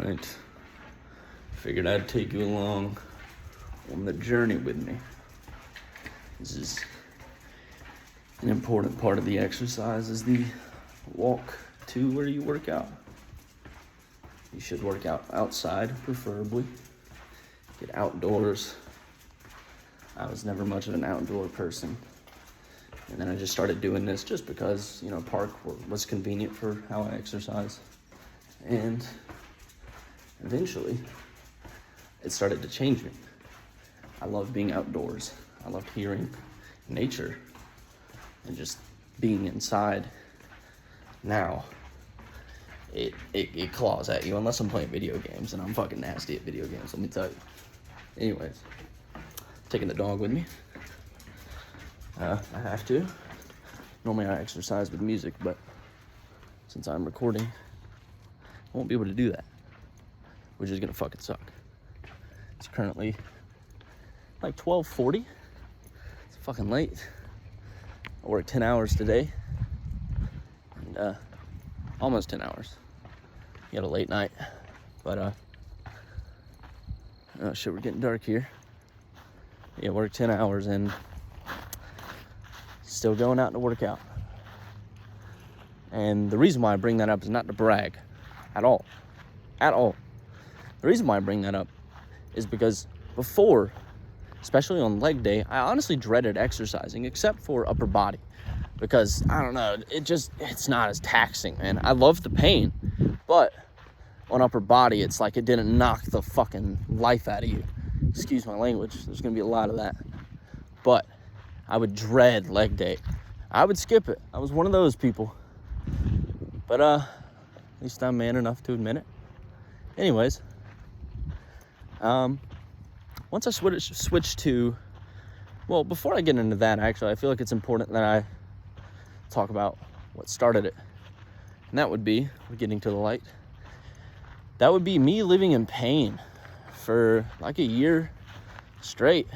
Alright, figured I'd take you along on the journey with me. This is an important part of the exercise, is the walk to where you work out. You should work out outside, preferably. Get outdoors. I was never much of an outdoor person. And then I just started doing this just because, park was convenient for how I exercise. And eventually, it started to change me. I love being outdoors. I loved hearing nature and just being inside. Now, it claws at you unless I'm playing video games, and I'm fucking nasty at video games, let me tell you. Anyways, taking the dog with me. I have to. Normally I exercise with music, but since I'm recording, I won't be able to do that, which is gonna fucking suck. It's currently like 12:40. It's fucking late. I worked 10 hours today, and almost 10 hours. You had a late night, but oh shit, we're getting dark here. Yeah, worked 10 hours and still going out to work out. And the reason why I bring that up is not to brag at all. The reason why I bring that up is because before, especially on leg day, I honestly dreaded exercising except for upper body, because I don't know, it's not as taxing, man. I love the pain, but on upper body, it's like it didn't knock the fucking life out of you. Excuse my language, there's gonna be a lot of that. But I would dread leg day. I would skip it. I was one of those people. But at least I'm man enough to admit it. Anyways, once I switched to, well, before I get into that, actually, I feel like it's important that I talk about what started it. And that would be, we're getting to the light, that would be me living in pain for like a year straight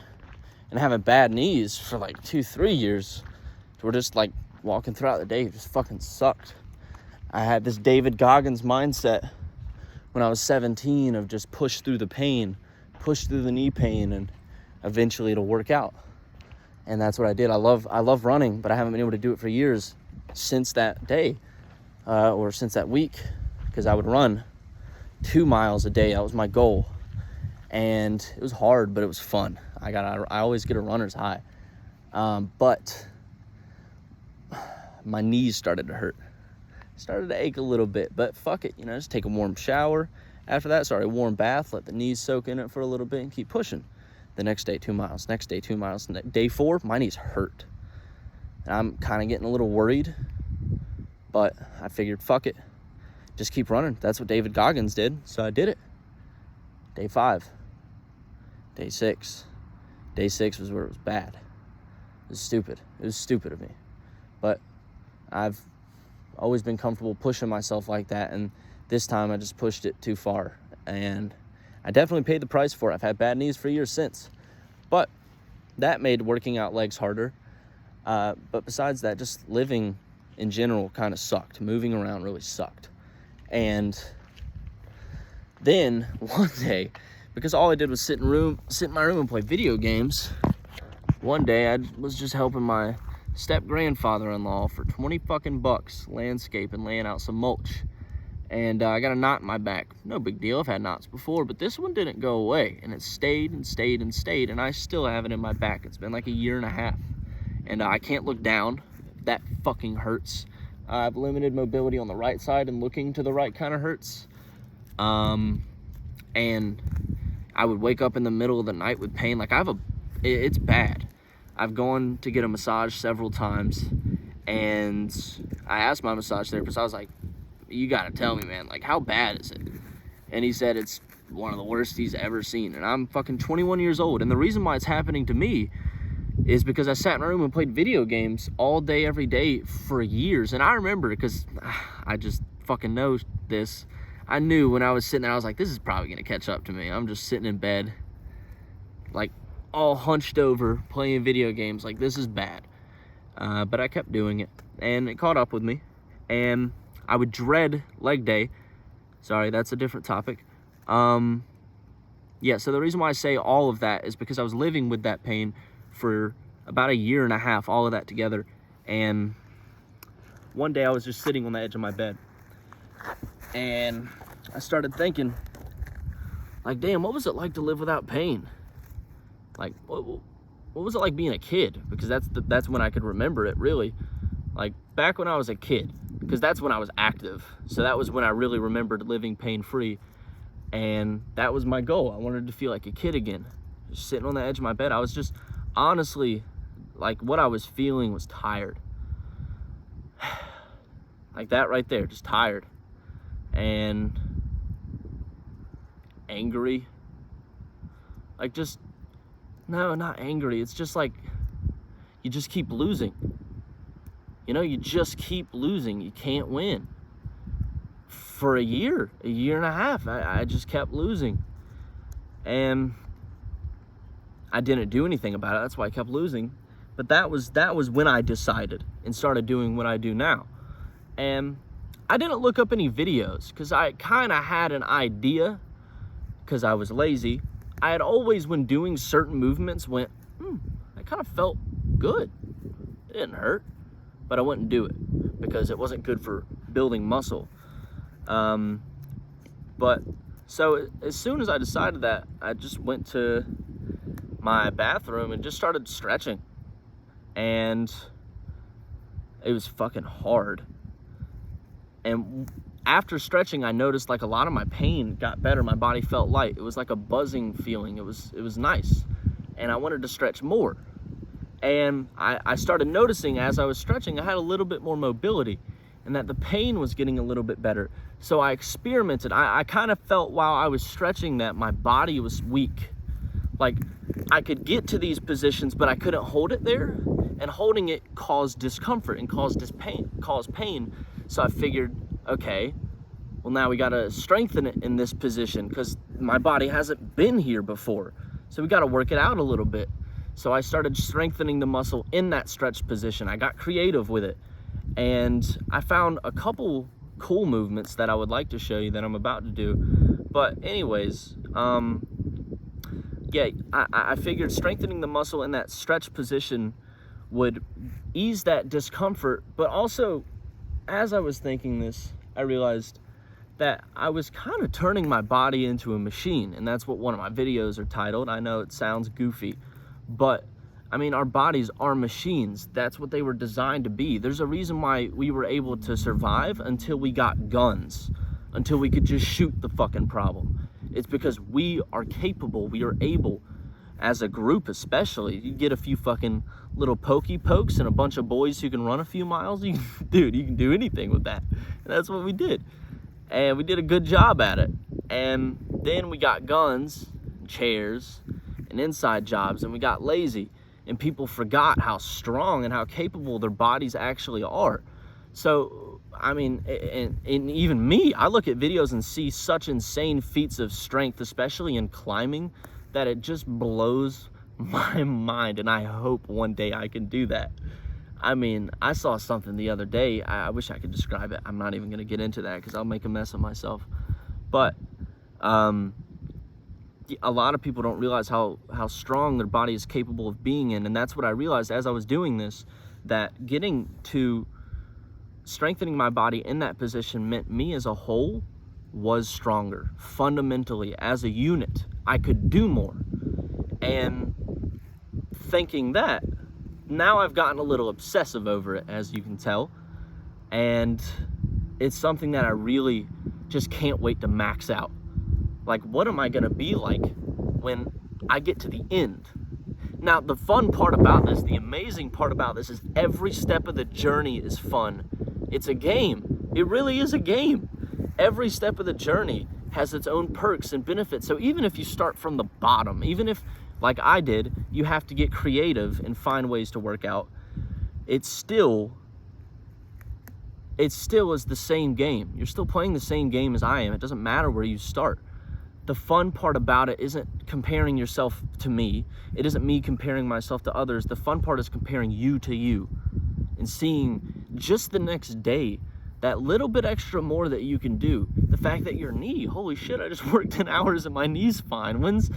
and having bad knees for like 2-3 years. We're just like walking throughout the day, it just fucking sucked. I had this David Goggins mindset when I was 17 of just push through the pain, push through the knee pain, and eventually it'll work out. And that's what I did. I love running, but I haven't been able to do it for years since that day, or since that week, because I would run 2 miles a day. That was my goal. And it was hard, but it was fun. I always get a runner's high. But my knees started to hurt. Started to ache a little bit, but fuck it, just take a warm shower. After that, warm bath, let the knees soak in it for a little bit and keep pushing. The next day, 2 miles. Next day, 2 miles. Day 4, my knees hurt. And I'm kind of getting a little worried, but I figured, fuck it. Just keep running. That's what David Goggins did, so I did it. Day 5. Day 6. Day 6 was where it was bad. It was stupid. It was stupid of me. But I've always been comfortable pushing myself like that, and this time I just pushed it too far. And I definitely paid the price for it. I've had bad knees for years since. But that made working out legs harder. But besides that, just living in general kind of sucked. Moving around really sucked. And then one day, because all I did was sit in my room and play video games, one day I was just helping my step-grandfather-in-law for 20 fucking bucks landscape and laying out some mulch. And I got a knot in my back. No big deal, I've had knots before, but this one didn't go away. And it stayed and stayed and stayed, and I still have it in my back. It's been like a year and a half. And I can't look down. That fucking hurts. I have limited mobility on the right side, and looking to the right kind of hurts. And I would wake up in the middle of the night with pain. Like it's bad. I've gone to get a massage several times, and I asked my massage therapist, I was like, you gotta tell me, man, like, how bad is it? And he said it's one of the worst he's ever seen. And I'm fucking 21 years old. And the reason why it's happening to me is because I sat in my room and played video games all day, every day for years. And I remember, because I just fucking know this, I knew when I was sitting there, I was like, this is probably gonna catch up to me. I'm just sitting in bed, like, all hunched over, playing video games. Like, this is bad. But I kept doing it, and it caught up with me. And I would dread leg day. Sorry, that's a different topic. Yeah, so the reason why I say all of that is because I was living with that pain for about a year and a half, all of that together. And one day I was just sitting on the edge of my bed and I started thinking, like, damn, what was it like to live without pain? Like, what was it like being a kid? Because that's when I could remember it, really. Like, back when I was a kid, because that's when I was active. So that was when I really remembered living pain-free. And that was my goal. I wanted to feel like a kid again. Just sitting on the edge of my bed. I was just, honestly, like, what I was feeling was tired. Like that right there, just tired. And angry. Like, just, no, not angry. It's just like, you just keep losing. You know, you just keep losing. You can't win. For a year and a half, I just kept losing. And I didn't do anything about it. That's why I kept losing. But that was when I decided and started doing what I do now. And I didn't look up any videos because I kind of had an idea, because I was lazy. I had always, when doing certain movements, went, that kind of felt good. It didn't hurt, but I wouldn't do it because it wasn't good for building muscle. But so as soon as I decided that, I just went to my bathroom and just started stretching. And it was fucking hard. And after stretching, I noticed like a lot of my pain got better. My body felt light. It was like a buzzing feeling. It was nice. And I wanted to stretch more. And I started noticing as I was stretching, I had a little bit more mobility and that the pain was getting a little bit better. So I experimented. I kind of felt while I was stretching that my body was weak. Like, I could get to these positions, but I couldn't hold it there. And holding it caused discomfort and caused pain. So I figured, okay, well, now we gotta strengthen it in this position because my body hasn't been here before. So we gotta work it out a little bit. So I started strengthening the muscle in that stretch position. I got creative with it. And I found a couple cool movements that I would like to show you that I'm about to do. But anyways, yeah, I figured strengthening the muscle in that stretch position would ease that discomfort. But also, as I was thinking this, I realized that I was kind of turning my body into a machine. And that's what one of my videos are titled. I know it sounds goofy, but I mean, our bodies are machines. That's what they were designed to be. There's a reason why we were able to survive until we got guns, until we could just shoot the fucking problem. It's because we are capable, we are able, as a group especially. You get a few fucking little pokey pokes and a bunch of boys who can run a few miles, dude, you can do anything with that. And that's what we did. And we did a good job at it. And then we got guns, chairs, and inside jobs, and we got lazy. And people forgot how strong and how capable their bodies actually are. So, I mean, and even me, I look at videos and see such insane feats of strength, especially in climbing, that it just blows my mind. And I hope one day I can do that. I mean, I saw something the other day. I wish I could describe it. I'm not even going to get into that because I'll make a mess of myself. But, a lot of people don't realize how strong their body is capable of being in. And that's what I realized as I was doing this, that getting to strengthening my body in that position meant me as a whole was stronger. Fundamentally, as a unit, I could do more. And thinking that, now I've gotten a little obsessive over it, as you can tell. And it's something that I really just can't wait to max out. Like, what am I gonna be like when I get to the end? Now, the fun part about this, the amazing part about this is every step of the journey is fun. It's a game. It really is a game. Every step of the journey has its own perks and benefits. So even if you start from the bottom, even if, like I did, you have to get creative and find ways to work out, it still is the same game. You're still playing the same game as I am. It doesn't matter where you start. The fun part about it isn't comparing yourself to me. It isn't me comparing myself to others. The fun part is comparing you to you and seeing just the next day that little bit extra more that you can do, the fact that your knee, holy shit, I just worked 10 hours and my knee's fine. When's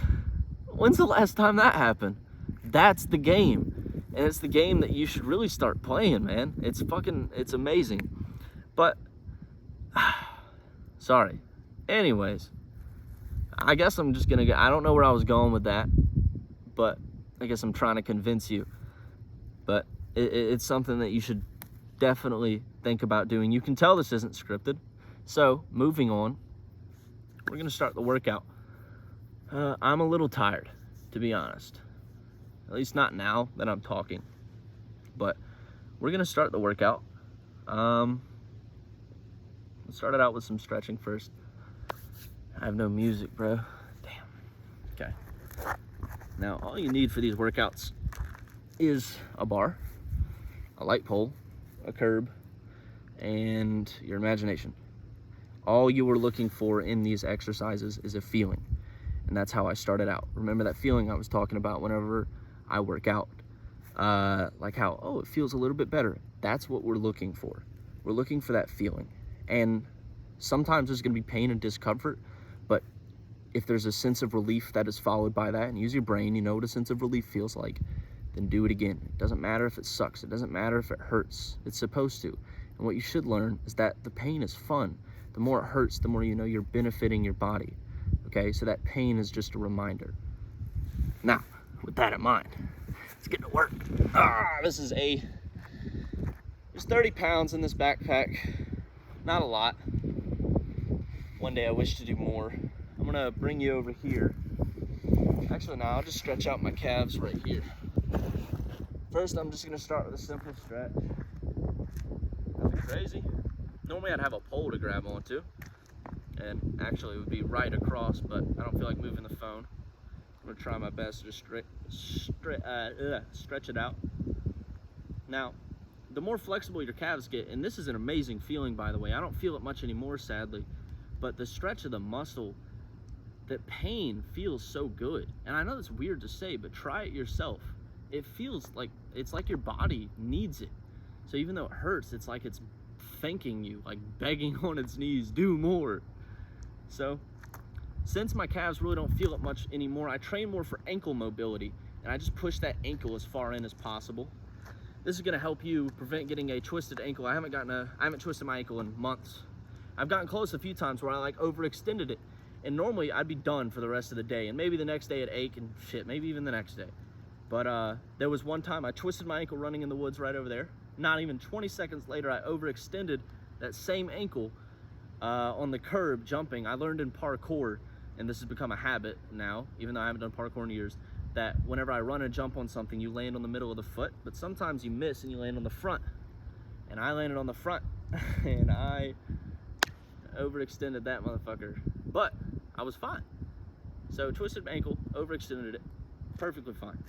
the last time that happened? That's the game. And it's the game that you should really start playing, man. It's amazing. But, sorry. Anyways, I guess I'm just gonna go, I don't know where I was going with that, but I guess I'm trying to convince you. But it's something that you should definitely think about doing. You can tell this isn't scripted. So, moving on, we're gonna start the workout. I'm a little tired, to be honest. At least not now that I'm talking. But we're gonna start the workout. Let's start it out with some stretching first. I have no music, bro. Damn. Okay. Now, all you need for these workouts is a bar, a light pole, a curb, and your imagination. All you were looking for in these exercises is a feeling. And that's how I started out. Remember that feeling I was talking about whenever I work out? Like how, oh, it feels a little bit better. That's what we're looking for. We're looking for that feeling. And sometimes there's gonna be pain and discomfort, but if there's a sense of relief that is followed by that, and use your brain, you know what a sense of relief feels like, then do it again. It doesn't matter if it sucks. It doesn't matter if it hurts. It's supposed to. And what you should learn is that the pain is fun. The more it hurts, the more you know you're benefiting your body. Okay, so that pain is just a reminder. Now, with that in mind, let's get to work. There's 30 pounds in this backpack. Not a lot. One day I wish to do more. I'm gonna bring you over here. Actually, no, I'll just stretch out my calves right here. First, I'm just gonna start with a simple stretch. Nothing crazy. Normally I'd have a pole to grab onto, and actually it would be right across, but I don't feel like moving the phone. I'm gonna try my best to just stretch it out. Now, the more flexible your calves get, and this is an amazing feeling, by the way. I don't feel it much anymore, sadly, but the stretch of the muscle, that pain feels so good. And I know it's weird to say, but try it yourself. It feels like, it's like your body needs it. So even though it hurts, it's like it's thanking you, like begging on its knees, do more. So since my calves really don't feel it much anymore, I train more for ankle mobility, and I just push that ankle as far in as possible. This is gonna help you prevent getting a twisted ankle. I haven't twisted my ankle in months. I've gotten close a few times where I like overextended it, and normally I'd be done for the rest of the day, and maybe the next day it'd ache and shit, maybe even the next day. But there was one time I twisted my ankle running in the woods right over there. Not even 20 seconds later, I overextended that same ankle on the curb jumping. I learned in parkour, and this has become a habit now, even though I haven't done parkour in years, that whenever I run and jump on something, you land on the middle of the foot, but sometimes you miss and you land on the front. And I landed on the front, and I overextended that motherfucker. But I was fine. So twisted my ankle, overextended it, perfectly fine.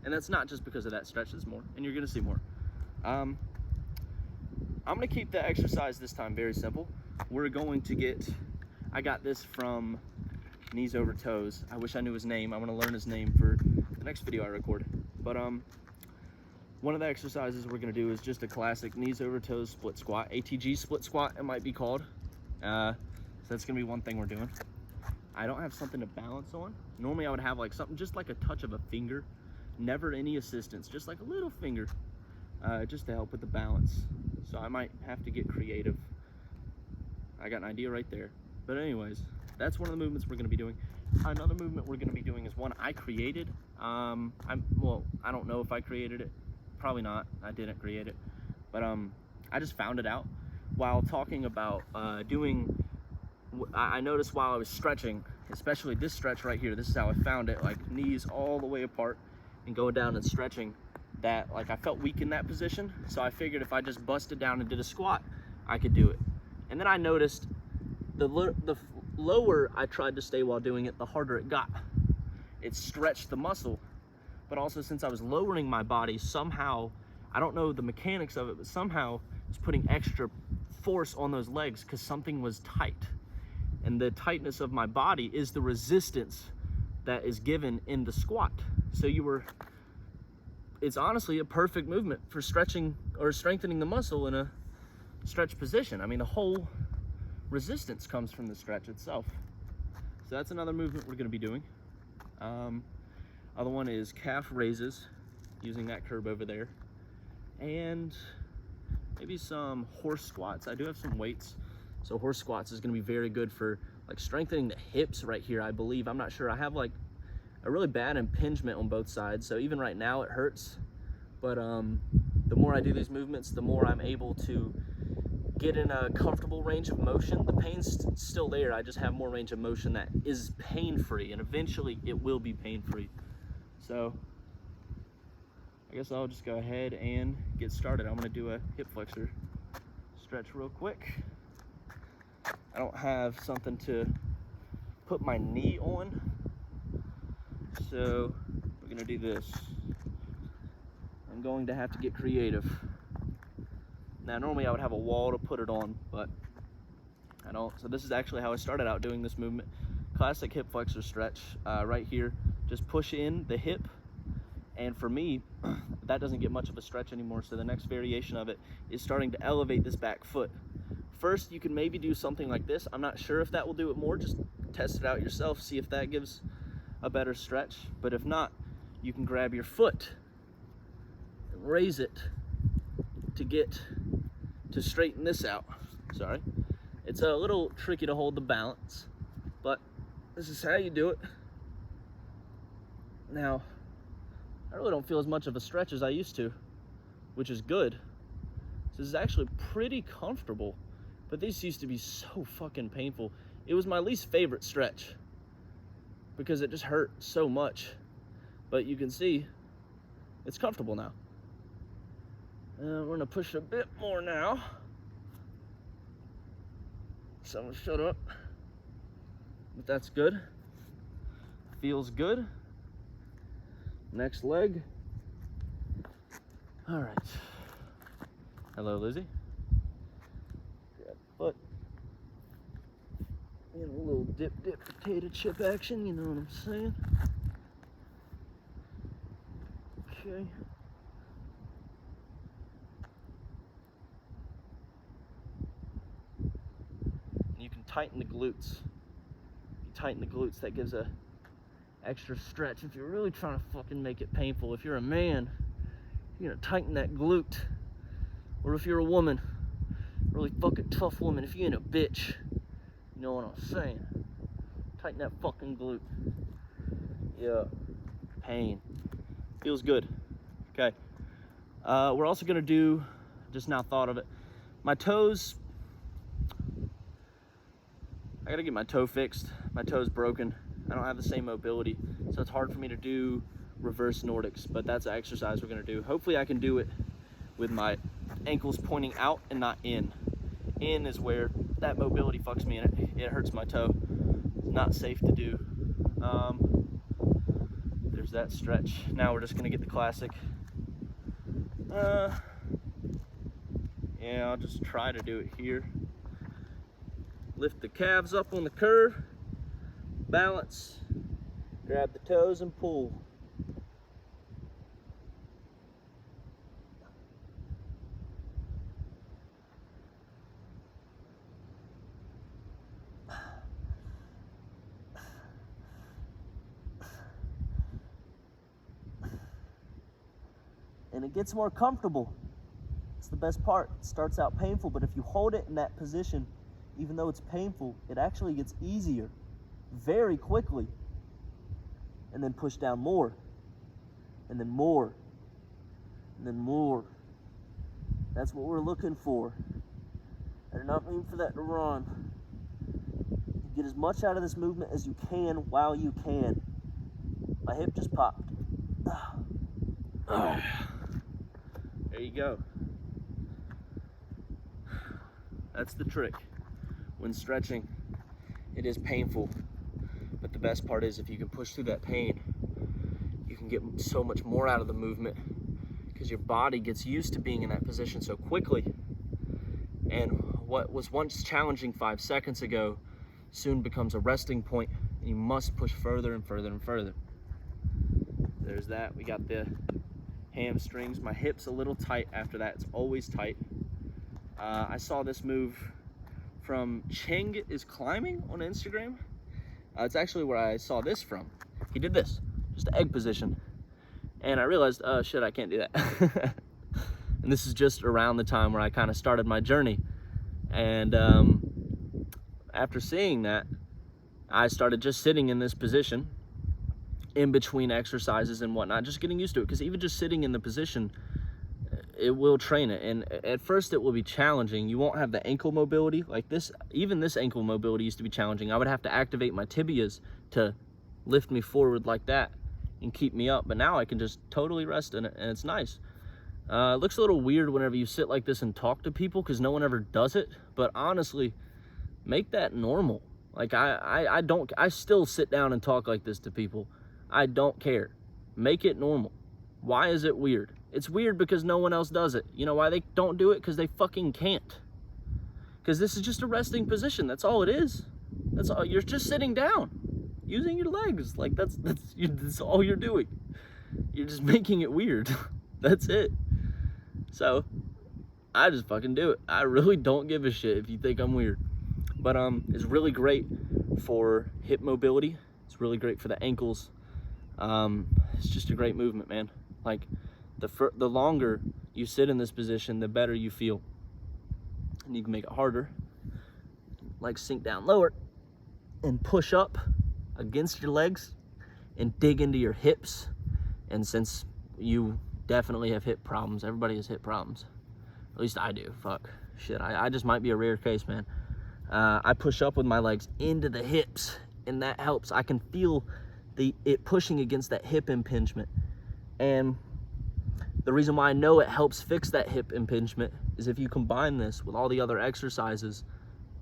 And that's not just because of that stretch, there's more, and you're gonna see more. I'm gonna keep the exercise this time very simple. We're going to get, I got this from Knees Over Toes. I wish I knew his name. I wanna learn his name for the next video I record. But one of the exercises we're gonna do is just a classic knees over toes split squat, ATG split squat it might be called. So that's gonna be one thing we're doing. I don't have something to balance on. Normally I would have like something, just like a touch of a finger, never any assistance, just like a little finger, just to help with the balance. So I might have to get creative. I got an idea right there. But anyways, that's one of the movements we're gonna be doing. Another movement we're gonna be doing is one I created. Well, I don't know if I created it. Probably not, I didn't create it. But I just found it out while talking about I noticed while I was stretching, especially this stretch right here, this is how I found it, like knees all the way apart and going down and stretching, that like I felt weak in that position. So I figured if I just busted down and did a squat, I could do it. And then I noticed the lower I tried to stay while doing it, the harder it got. It stretched the muscle, but also since I was lowering my body, somehow, I don't know the mechanics of it, but somehow I was putting extra force on those legs because something was tight. And the tightness of my body is the resistance that is given in the squat. So it's honestly a perfect movement for stretching or strengthening the muscle in stretch position. I mean, the whole resistance comes from the stretch itself. So that's another movement we're gonna be doing. Other one is calf raises, using that curb over there. And maybe some horse squats. I do have some weights. So horse squats is gonna be very good for like strengthening the hips right here, I believe. I'm not sure. I have like a really bad impingement on both sides. So even right now it hurts. But the more I do these movements, the more I'm able to get in a comfortable range of motion. The pain's still there. I just have more range of motion that is pain-free, and eventually it will be pain-free. So I guess I'll just go ahead and get started. I'm gonna do a hip flexor stretch real quick. I don't have something to put my knee on, so we're gonna do this. I'm going to have to get creative. Now, normally I would have a wall to put it on, but I don't. So this is actually how I started out doing this movement. Classic hip flexor stretch right here. Just push in the hip. And for me, that doesn't get much of a stretch anymore. So the next variation of it is starting to elevate this back foot. First, you can maybe do something like this. I'm not sure if that will do it more. Just test it out yourself. See if that gives a better stretch. But if not, you can grab your foot and raise it to straighten this out. Sorry. It's a little tricky to hold the balance, but this is how you do it. Now, I really don't feel as much of a stretch as I used to, which is good. This is actually pretty comfortable, but this used to be so fucking painful. It was my least favorite stretch because it just hurt so much, but you can see it's comfortable now. We're gonna push a bit more now. Someone shut up. But that's good. Feels good. Next leg. All right. Hello, Lizzie. Grab foot. And a little dip potato chip action, you know what I'm saying? Okay. Tighten the glutes. You tighten the glutes, that gives a extra stretch. If you're really trying to fucking make it painful, if you're a man, you're gonna tighten that glute. Or if you're a woman, really fucking tough woman, if you ain't a bitch, you know what I'm saying? Tighten that fucking glute. Yeah, pain. Feels good. Okay. We're also gonna do, just now thought of it, my toes. I gotta get my toe fixed. My toe's broken. I don't have the same mobility, so it's hard for me to do reverse Nordics, but that's an exercise we're gonna do. Hopefully I can do it with my ankles pointing out and not in. In is where that mobility fucks me and it hurts my toe. It's not safe to do. There's that stretch. Now we're just gonna get the classic. Yeah, I'll just try to do it here. Lift the calves up on the curve, balance, grab the toes and pull. And it gets more comfortable. It's the best part. It starts out painful, but if you hold it in that position, even though it's painful, it actually gets easier very quickly. And then push down more, and then more, and then more. That's what we're looking for. I do not mean for that to run. Get as much out of this movement as you can while you can. My hip just popped. There you go. That's the trick. When stretching, it is painful, but the best part is if you can push through that pain, you can get so much more out of the movement because your body gets used to being in that position so quickly. And what was once challenging 5 seconds ago soon becomes a resting point, and you must push further and further and further. There's that. We got the hamstrings. My hip's a little tight after that. It's always tight. I saw this move from Cheng is Climbing on Instagram. It's actually where I saw this from. He did this, just the egg position. And I realized, oh shit, I can't do that. And this is just around the time where I kind of started my journey. And after seeing that, I started just sitting in this position in between exercises and whatnot, just getting used to it. Because even just sitting in the position, it will train it. And at first it will be challenging. You won't have the ankle mobility like this. Even this ankle mobility used to be challenging. I would have to activate my tibias to lift me forward like that and keep me up. But now I can just totally rest in it, and it's nice. It looks a little weird whenever you sit like this and talk to people because no one ever does it. But honestly, make that normal. Like I still sit down and talk like this to people. I don't care. Make it normal. Why is it weird? It's weird because no one else does it. You know why they don't do it? Because they fucking can't. Because this is just a resting position. That's all it is. That's all. You're just sitting down, using your legs. Like that's all you're doing. You're just making it weird. That's it. So I just fucking do it. I really don't give a shit if you think I'm weird. But it's really great for hip mobility. It's really great for the ankles. It's just a great movement, man. Like the longer you sit in this position, the better you feel. And you can make it harder. Like sink down lower and push up against your legs and dig into your hips. And since you definitely have hip problems, everybody has hip problems. At least I do. Fuck. Shit, I just might be a rare case, man. I push up with my legs into the hips, and that helps. I can feel it pushing against that hip impingement. And the reason why I know it helps fix that hip impingement is if you combine this with all the other exercises,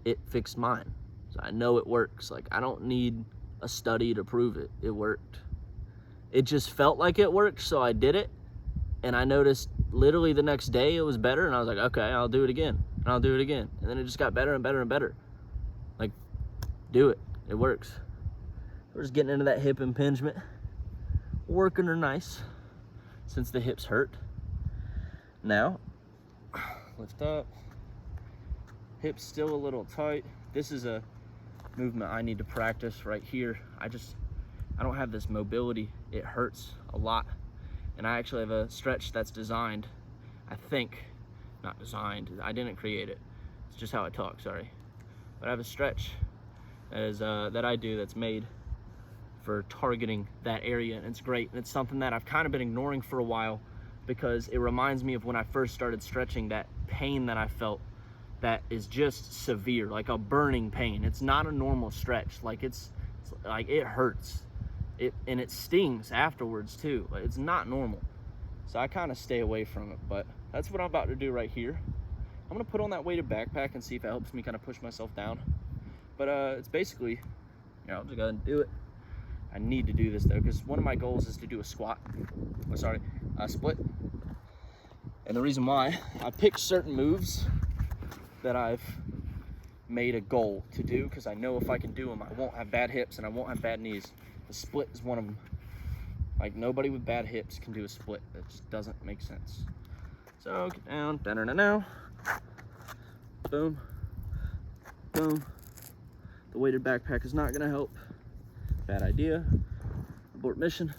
it fixed mine. So I know it works. Like, I don't need a study to prove it. It worked. It just felt like it worked, so I did it. And I noticed literally the next day it was better, and I was like, okay, I'll do it again, and I'll do it again. And then it just got better and better and better. Like, do it. It works. We're just getting into that hip impingement. Working her nice, since the hips hurt. Now, lift up. Hips still a little tight. This is a movement I need to practice right here. I don't have this mobility. It hurts a lot. And I actually have a stretch that's designed, I think, not designed, I didn't create it. It's just how I talk, sorry. But I have a stretch that I do that's made for targeting that area, and it's great. And it's something that I've kind of been ignoring for a while because it reminds me of when I first started stretching, that pain that I felt that is just severe, like a burning pain. It's not a normal stretch. Like it's like it hurts. And it stings afterwards too. It's not normal. So I kind of stay away from it, but that's what I'm about to do right here. I'm gonna put on that weighted backpack and see if it helps me kind of push myself down. But it's basically, I'll just go ahead and do it. I need to do this though, because one of my goals is to do a split. And the reason why, I picked certain moves that I've made a goal to do, because I know if I can do them, I won't have bad hips and I won't have bad knees. The split is one of them. Like, nobody with bad hips can do a split. That just doesn't make sense. So get down, da-da-da-now. Boom, boom. The weighted backpack is not gonna help. Bad idea. Abort mission.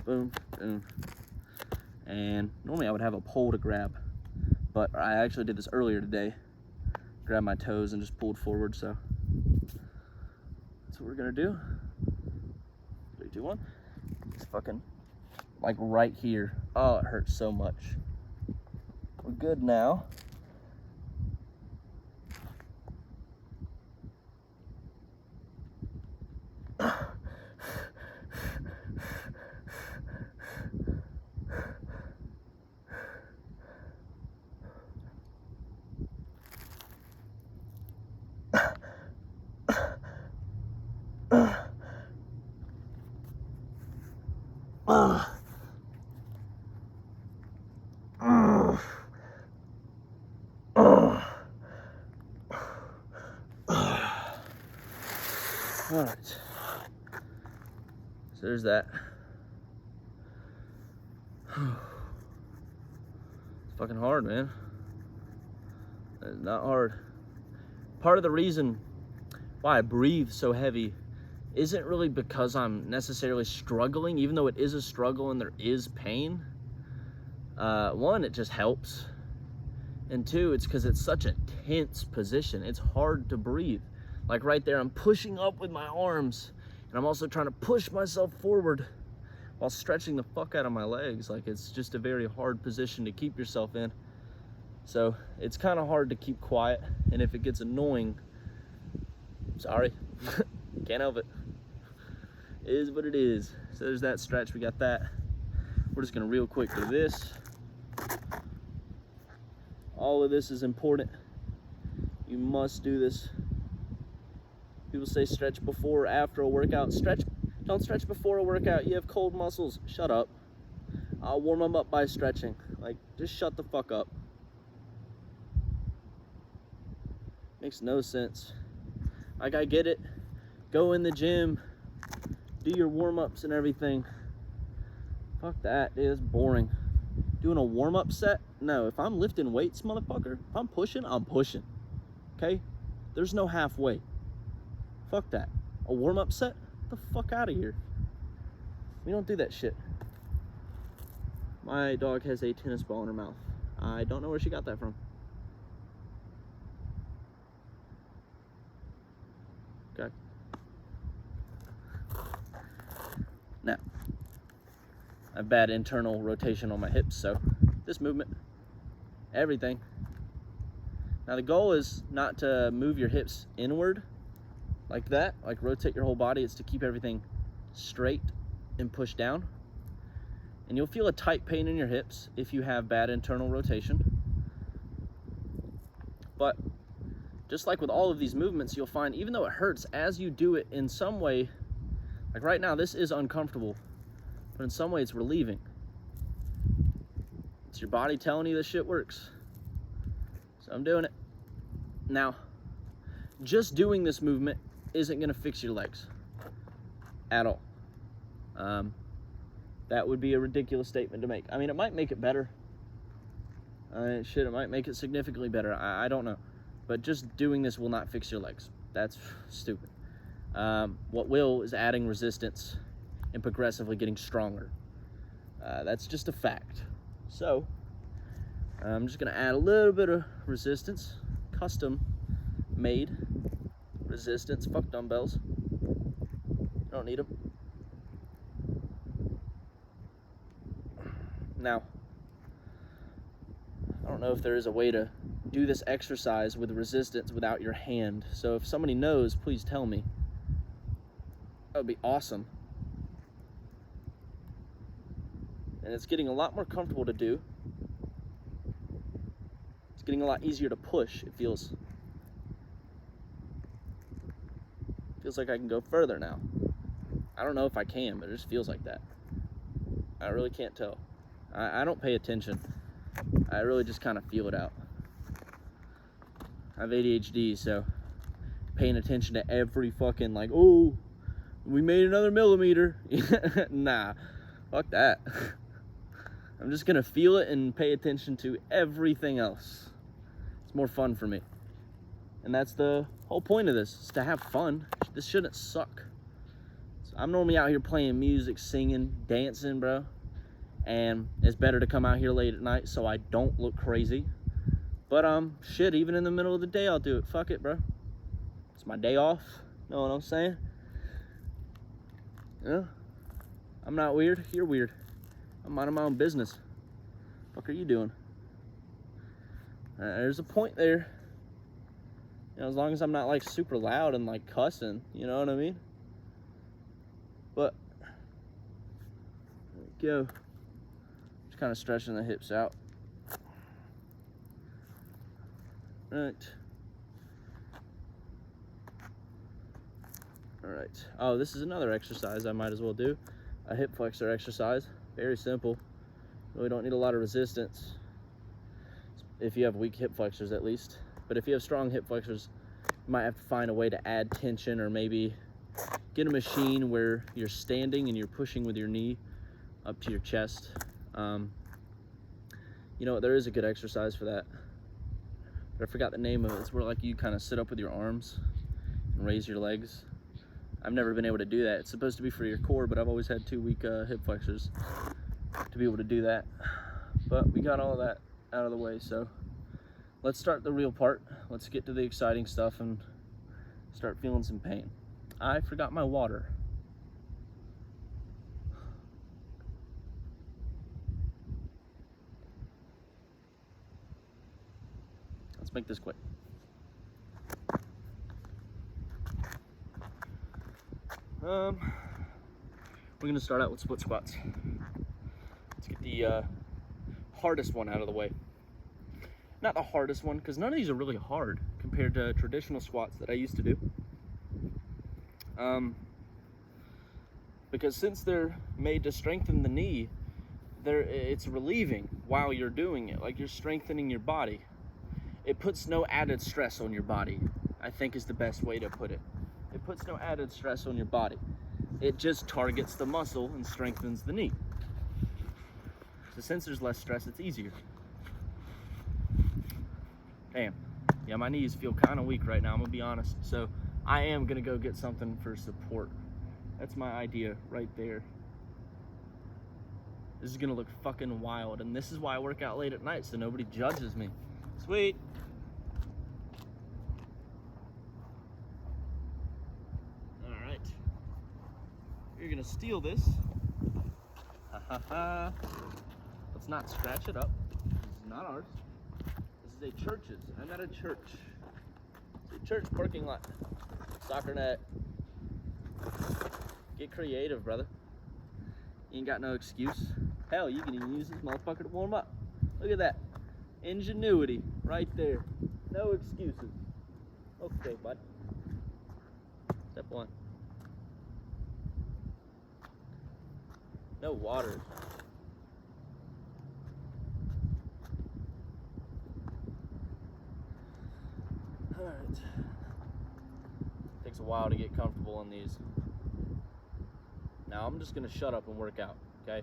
Boom, boom. And normally I would have a pole to grab, but I actually did this earlier today. Grabbed my toes and just pulled forward, so that's what we're gonna do. 3, 2, 1. It's fucking like right here. Oh, it hurts so much. We're good now. All right, so there's that. It's fucking hard, man. It's not hard. Part of the reason why I breathe so heavy isn't really because I'm necessarily struggling, even though it is a struggle and there is pain. One, it just helps. And two, it's because it's such a tense position. It's hard to breathe. Like right there, I'm pushing up with my arms, and I'm also trying to push myself forward while stretching the fuck out of my legs. Like, it's just a very hard position to keep yourself in. So it's kind of hard to keep quiet, and if it gets annoying, sorry, can't help it. It is what it is. So there's that stretch, we got that. We're just gonna real quick do this. All of this is important. You must do this. People say stretch before or after a workout. Don't stretch before a workout. You have cold muscles. Shut up. I'll warm them up by stretching. Like, just shut the fuck up. Makes no sense. Like, I get it. Go in the gym. Do your warm-ups and everything. Fuck that, dude. It's boring. Doing a warm-up set? No, if I'm lifting weights, motherfucker, if I'm pushing, I'm pushing. Okay? There's no halfway. Fuck that. A warm-up set? Get the fuck out of here. We don't do that shit. My dog has a tennis ball in her mouth. I don't know where she got that from. Okay. Now, I have bad internal rotation on my hips, so this movement, everything. Now the goal is not to move your hips inward like that, like rotate your whole body. It's to keep everything straight and push down. And you'll feel a tight pain in your hips if you have bad internal rotation. But just like with all of these movements, you'll find even though it hurts, as you do it in some way, like right now, this is uncomfortable, but in some way it's relieving. It's your body telling you this shit works. So I'm doing it. Now, just doing this movement isn't gonna fix your legs at all. That would be a ridiculous statement to make. I mean, it might make it better. It might make it significantly better. I don't know. But just doing this will not fix your legs. That's stupid. What will is adding resistance and progressively getting stronger. That's just a fact. So, I'm just gonna add a little bit of resistance, custom made resistance. Fuck dumbbells. Don't need them. Now, I don't know if there is a way to do this exercise with resistance without your hand. So if somebody knows, please tell me. That would be awesome. And it's getting a lot more comfortable to do. It's getting a lot easier to push. It feels like I can go further now. I don't know if I can, but it just feels like that. I really can't tell. I don't pay attention. I really just kind of feel it out. I have ADHD, so paying attention to every fucking, like, oh, we made another millimeter. Nah, fuck that. I'm just gonna feel it and pay attention to everything else. It's more fun for me. And that's the whole point of this, is to have fun. This shouldn't suck. So I'm normally out here playing music, singing, dancing, bro. And it's better to come out here late at night so I don't look crazy. But shit, even in the middle of the day, I'll do it. Fuck it, bro. It's my day off. Know what I'm saying? Yeah. I'm not weird. You're weird. I'm minding my own business. Fuck are you doing? There's a point there. You know, as long as I'm not like super loud and like cussing, you know what I mean? But there we go. Just kind of stretching the hips out. Right. All right. Oh, this is another exercise I might as well do. A hip flexor exercise. Very simple. Really don't need a lot of resistance. If you have weak hip flexors, at least. But if you have strong hip flexors, you might have to find a way to add tension, or maybe get a machine where you're standing and you're pushing with your knee up to your chest. You know, there is a good exercise for that. but I forgot the name of it. It's where like you kind of sit up with your arms and raise your legs. I've never been able to do that. It's supposed to be for your core, but I've always had too weak hip flexors to be able to do that. But we got all of that out of the way, so let's start the real part. Let's get to the exciting stuff and start feeling some pain. I forgot my water. Let's make this quick. We're gonna start out with split squats. Let's get the hardest one out of the way. Not the hardest one, because none of these are really hard compared to traditional squats that I used to do. Because since they're made to strengthen the knee, it's relieving while you're doing it, like you're strengthening your body. It puts no added stress on your body, I think is the best way to put it. It puts no added stress on your body. It just targets the muscle and strengthens the knee. So since there's less stress, it's easier. Damn. Yeah, my knees feel kind of weak right now, I'm gonna be honest. So I am gonna go get something for support. That's my idea right there. This is gonna look fucking wild, and this is why I work out late at night, so nobody judges me. Sweet. All right. You're gonna steal this. Ha ha ha. Let's not scratch it up. This is not ours. This is a church's. I'm at a church. It's a church parking lot. Soccer net. Get creative, brother. You ain't got no excuse. Hell, you can even use this motherfucker to warm up. Look at that. Ingenuity right there. No excuses. Okay, bud. Step one. No water. Alright. Takes a while to get comfortable on these. Now I'm just gonna shut up and work out, okay?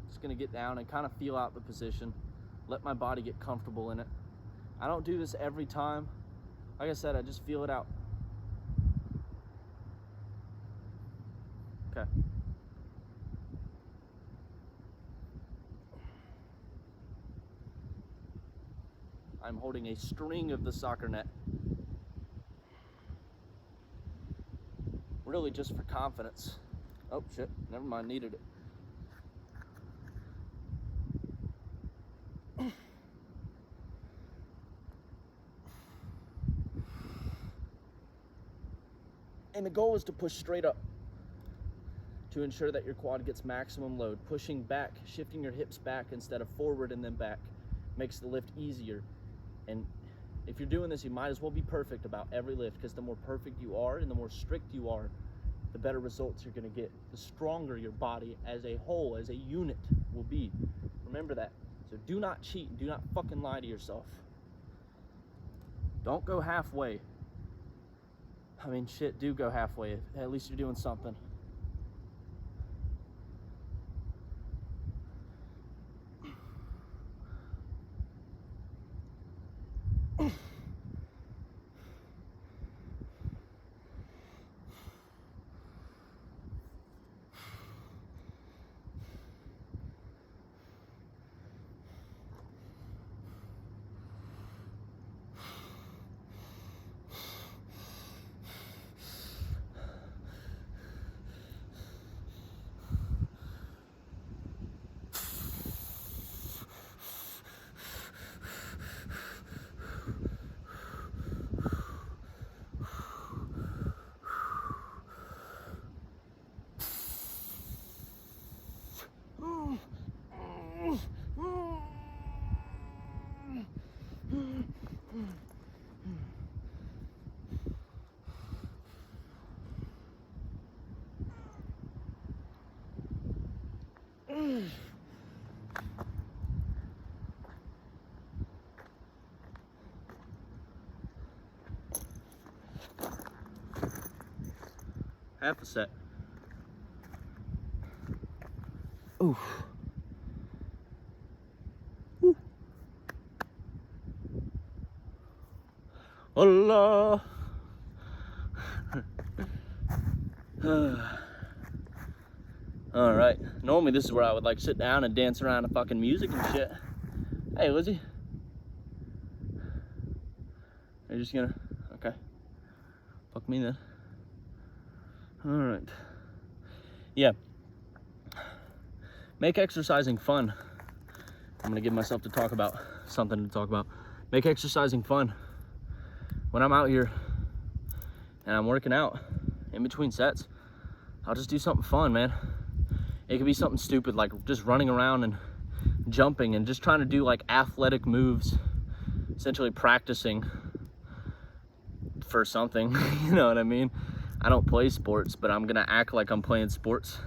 Just gonna get down and kind of feel out the position. Let my body get comfortable in it. I don't do this every time. Like I said, I just feel it out. Okay. I'm holding a string of the soccer net. Really just for confidence. Oh shit, never mind, needed it. And the goal is to push straight up to ensure that your quad gets maximum load. Pushing back, shifting your hips back instead of forward and then back makes the lift easier. And if you're doing this, you might as well be perfect about every lift, because the more perfect you are and the more strict you are, the better results you're gonna get. The stronger your body as a whole, as a unit will be. Remember that. So do not cheat and do not fucking lie to yourself. Don't go halfway. I mean, shit, do go halfway. At least you're doing something. Half a set. Ooh. Ooh. Allah. All right. Normally this is where I would like sit down and dance around to fucking music and shit. Hey, Lizzie. You're just gonna, okay. Fuck me then. All right. Yeah. Make exercising fun. I'm gonna give myself to talk about something to talk about. Make exercising fun. When I'm out here and I'm working out in between sets, I'll just do something fun, man. It could be something stupid like just running around and jumping and just trying to do like athletic moves, essentially practicing for something. You know what I mean? I don't play sports, but I'm gonna act like I'm playing sports.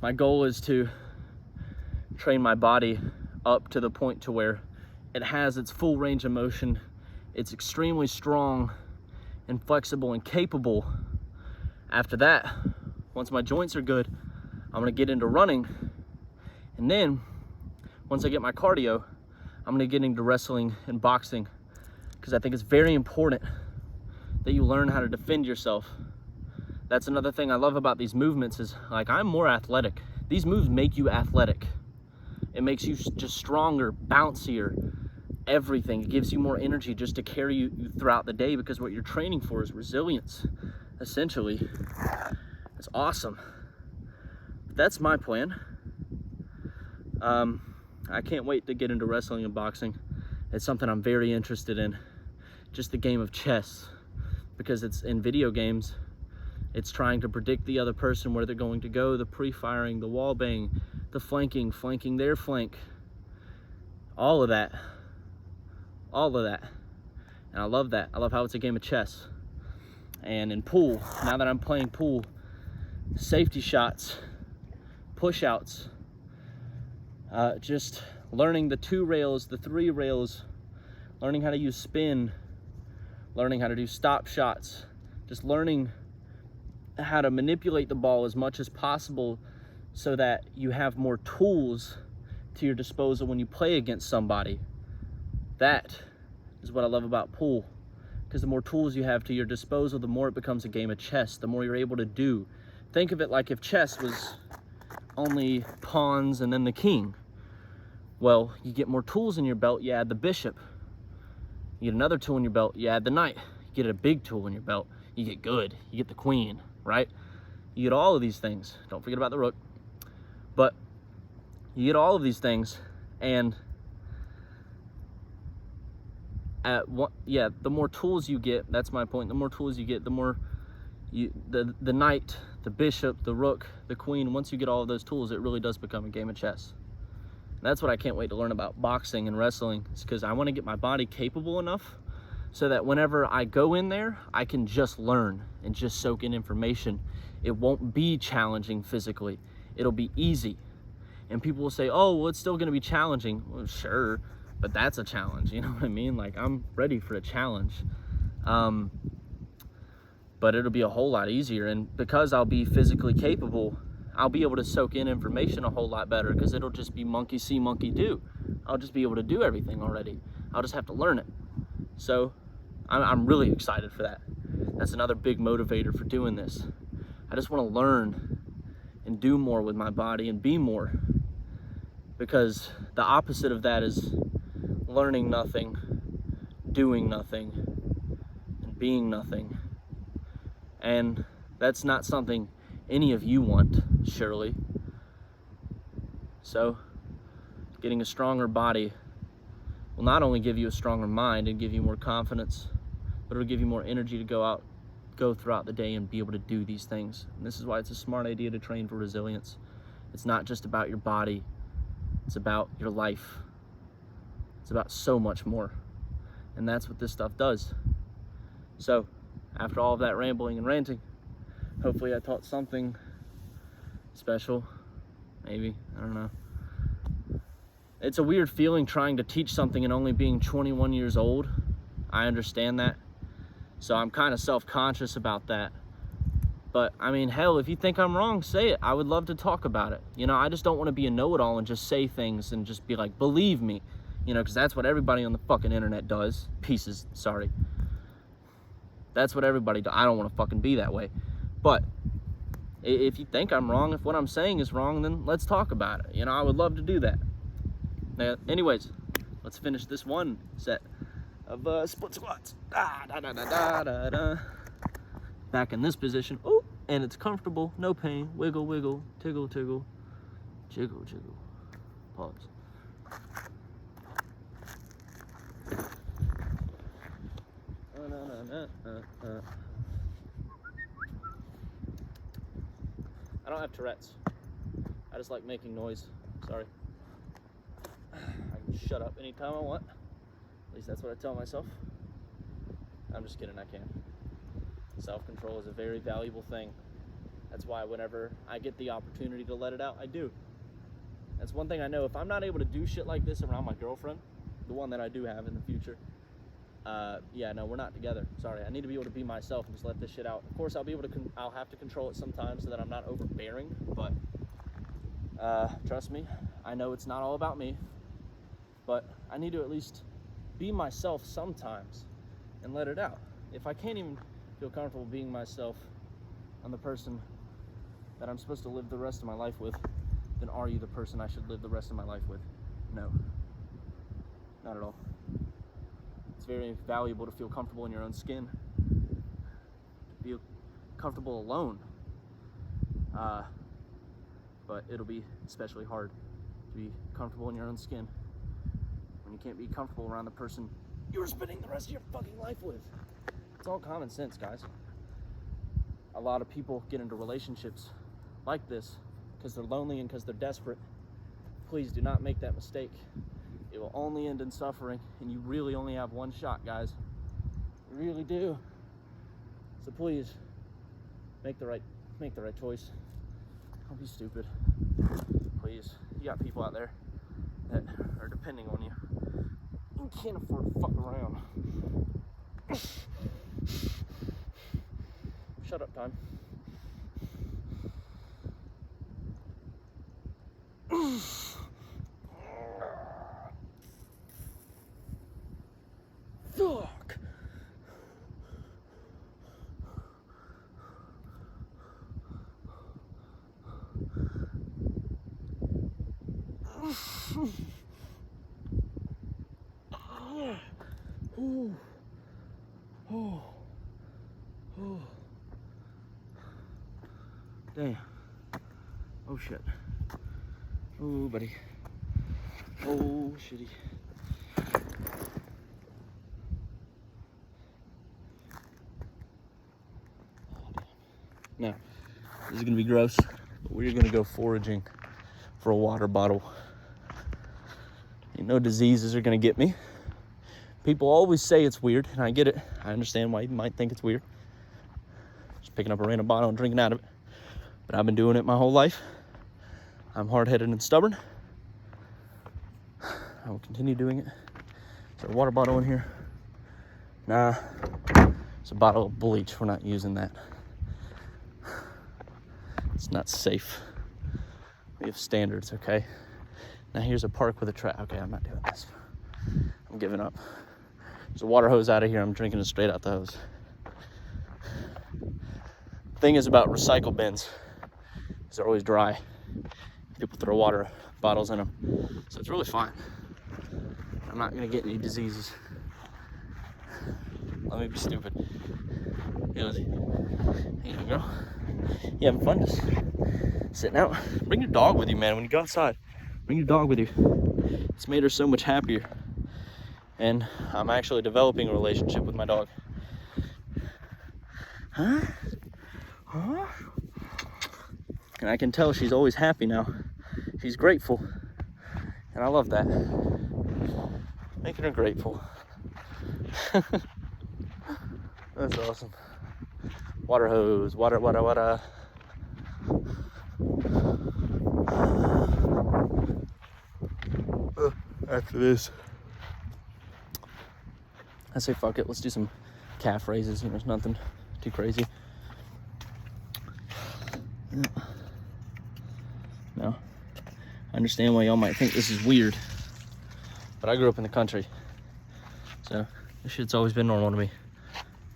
My goal is to train my body up to the point to where it has its full range of motion. It's extremely strong and flexible and capable. After that, once my joints are good, I'm gonna get into running. And then, once I get my cardio, I'm gonna get into wrestling and boxing, because I think it's very important that you learn how to defend yourself. That's another thing I love about these movements is, like, I'm more athletic. These moves make you athletic. It makes you just stronger, bouncier, everything. It gives you more energy just to carry you throughout the day, because what you're training for is resilience, essentially. It's awesome. That's my plan. I can't wait to get into wrestling and boxing. It's something I'm very interested in. Just the game of chess, because it's in video games. It's trying to predict the other person, where they're going to go, the pre-firing, the wall bang, the flanking their flank, all of that. And I love that. I love how it's a game of chess. And in pool, now that I'm playing pool, safety shots, push outs, just learning the 2 rails, the 3 rails, learning how to use spin, learning how to do stop shots, just learning how to manipulate the ball as much as possible so that you have more tools to your disposal when you play against somebody. That is what I love about pool, because the more tools you have to your disposal, the more it becomes a game of chess, the more you're able to do. Think of it like if chess was only pawns and then the king. Well, you get more tools in your belt, you add the bishop. You get another tool in your belt, you add the knight. You get a big tool in your belt, you get good, you get the queen, right? You get all of these things. Don't forget about the rook. But you get all of these things, and the more tools you get, that's my point, the more tools you get, the more the knight, the bishop, the rook, the queen, once you get all of those tools, it really does become a game of chess. And that's what I can't wait to learn about boxing and wrestling, is because I want to get my body capable enough so that whenever I go in there, I can just learn and just soak in information. It won't be challenging physically. It'll be easy. And people will say, oh, well, it's still going to be challenging. Well, sure, but that's a challenge. You know what I mean? Like, I'm ready for a challenge. But it'll be a whole lot easier. And because I'll be physically capable, I'll be able to soak in information a whole lot better, because it'll just be monkey see, monkey do. I'll just be able to do everything already. I'll just have to learn it. So I'm really excited for that. That's another big motivator for doing this. I just want to learn and do more with my body and be more, because the opposite of that is learning nothing, doing nothing, and being nothing. And that's not something any of you want, surely. So getting a stronger body will not only give you a stronger mind and give you more confidence, but it'll give you more energy to go throughout the day and be able to do these things. And this is why it's a smart idea to train for resilience. It's not just about your body, it's about your life. It's about so much more. And that's what this stuff does. So, after all of that rambling and ranting, hopefully I taught something special. Maybe, I don't know. It's a weird feeling trying to teach something and only being 21 years old. I understand that. So I'm kind of self-conscious about that. But I mean, hell, if you think I'm wrong, say it. I would love to talk about it. You know, I just don't want to be a know-it-all and just say things and just be like, believe me, you know, because that's what everybody on the fucking internet does. Pieces, sorry. That's what everybody does. I don't want to fucking be that way. But if you think I'm wrong, if what I'm saying is wrong, then let's talk about it. You know, I would love to do that. Now, anyways, let's finish this one set of split squats. Back in this position. Oh, and it's comfortable, no pain. Wiggle, wiggle, tiggle, tiggle, jiggle, jiggle. Pause. I don't have Tourette's. I just like making noise. Sorry. I can shut up anytime I want. At least that's what I tell myself. I'm just kidding, I can. Self-control is a very valuable thing. That's why whenever I get the opportunity to let it out, I do. That's one thing I know. If I'm not able to do shit like this around my girlfriend, the one that I do have in the future, yeah, no, we're not together. Sorry, I need to be able to be myself and just let this shit out. Of course, I'll have to control it sometimes so that I'm not overbearing, but trust me, I know it's not all about me, but I need to at least be myself sometimes and let it out. If I can't even feel comfortable being myself on the person that I'm supposed to live the rest of my life with, then are you the person I should live the rest of my life with? No, not at all. It's very valuable to feel comfortable in your own skin, to feel comfortable alone, but it'll be especially hard to be comfortable in your own skin when you can't be comfortable around the person you're spending the rest of your fucking life with. It's all common sense, guys. A lot of people get into relationships like this because they're lonely and because they're desperate. Please do not make that mistake. It will only end in suffering, and you really only have one shot, guys. You really do. So please, make the right choice. Don't be stupid. Please. You got people out there that are depending on you. You can't afford to fuck around. Shut up, time. Fuck. Ooh. Oh. Oh. Damn. Oh shit. Oh buddy. Oh shitty. Now, this is gonna be gross, but we're gonna go foraging for a water bottle. You know, diseases are gonna get me. People always say it's weird, and I get it. I understand why you might think it's weird. Just picking up a random bottle and drinking out of it. But I've been doing it my whole life. I'm hard-headed and stubborn. I will continue doing it. Is there a water bottle in here? Nah. It's a bottle of bleach. We're not using that. It's not safe. We have standards, okay? Now here's a park with a trap. Okay, I'm not doing this. I'm giving up. There's a water hose out of here. I'm drinking it straight out the hose. Thing is about recycle bins is they're always dry. People throw water bottles in them, so it's really fine. I'm not gonna get any diseases. Let me be stupid. Here you go, girl. You having fun just sitting out? Bring your dog with you, man. When you go outside, bring your dog with you. It's made her so much happier. And I'm actually developing a relationship with my dog. Huh? Huh? And I can tell she's always happy now. She's grateful. And I love that. Making her grateful. That's awesome. Water hose, water. After this, I say fuck it, let's do some calf raises. You know, it's nothing too crazy. Now, I understand why y'all might think this is weird, but I grew up in the country, so this shit's always been normal to me.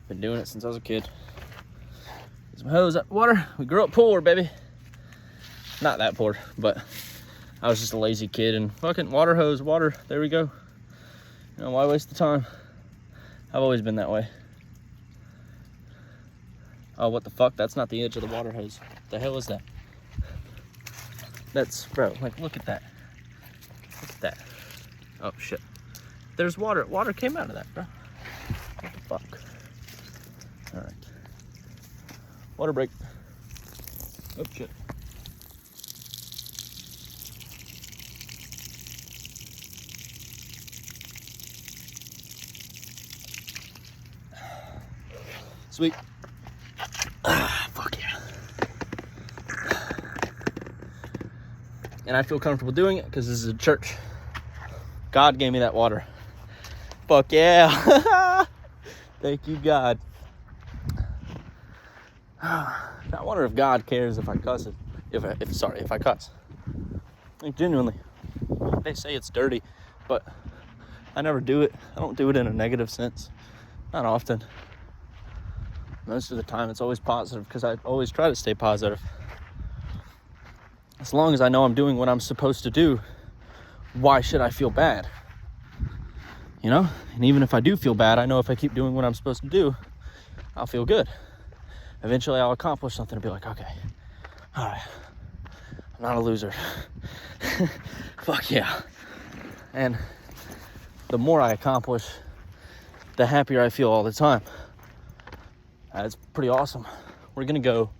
Been doing it since I was a kid. Get some hose up water. We grew up poor, baby. Not that poor, but I was just a lazy kid and fucking water hose, water, there we go. You know, why waste the time? I've always been that way. Oh, what the fuck? That's not the edge of the water hose. What the hell is that? That's, bro, like, look at that. Look at that. Oh, shit. There's water. Water came out of that, bro. What the fuck? All right. Water break. Oh, shit. Sweet. Fuck yeah. And I feel comfortable doing it because this is a church. God gave me that water. Fuck yeah. Thank you, God. I wonder if God cares if I cuss it. If I cuss. Like, genuinely. They say it's dirty, but I never do it. I don't do it in a negative sense. Not often. Most of the time it's always positive because I always try to stay positive. As long as I know I'm doing what I'm supposed to do, why should I feel bad? You know? And even if I do feel bad, I know if I keep doing what I'm supposed to do, I'll feel good. Eventually I'll accomplish something and be like, okay, all right, I'm not a loser. Fuck yeah. And the more I accomplish, the happier I feel all the time. It's pretty awesome. We're gonna go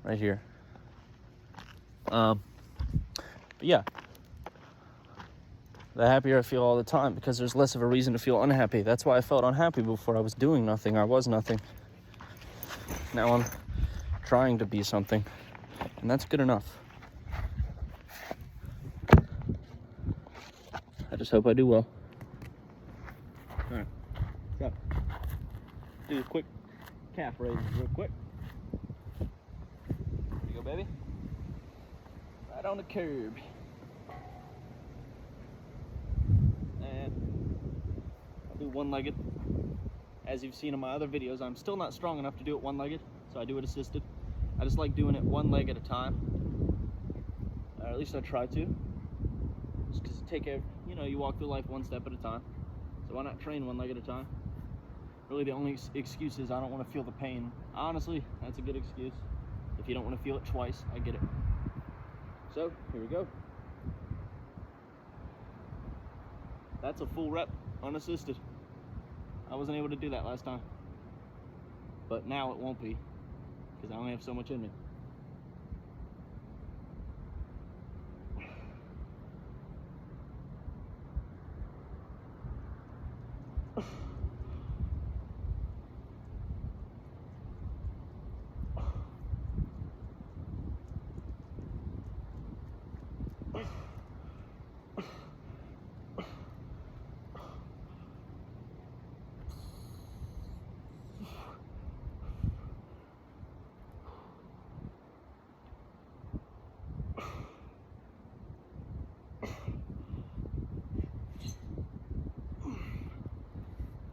right here. But yeah, the happier I feel all the time because there's less of a reason to feel unhappy. That's why I felt unhappy before. I was doing nothing. I was nothing. Now I'm trying to be something, and that's good enough. I just hope I do well. All right, go. Do a quick calf raises real quick. There you go, baby. Right on the curb. And I'll do one-legged. As you've seen in my other videos, I'm still not strong enough to do it one-legged, so I do it assisted. I just like doing it one leg at a time. Or at least I try to. Just because you walk through life one step at a time. So why not train one leg at a time? Really the only excuse is I don't want to feel the pain. Honestly, that's a good excuse. If you don't want to feel it twice, I get it. So, here we go. That's a full rep, unassisted. I wasn't able to do that last time. But now it won't be, because I only have so much in me.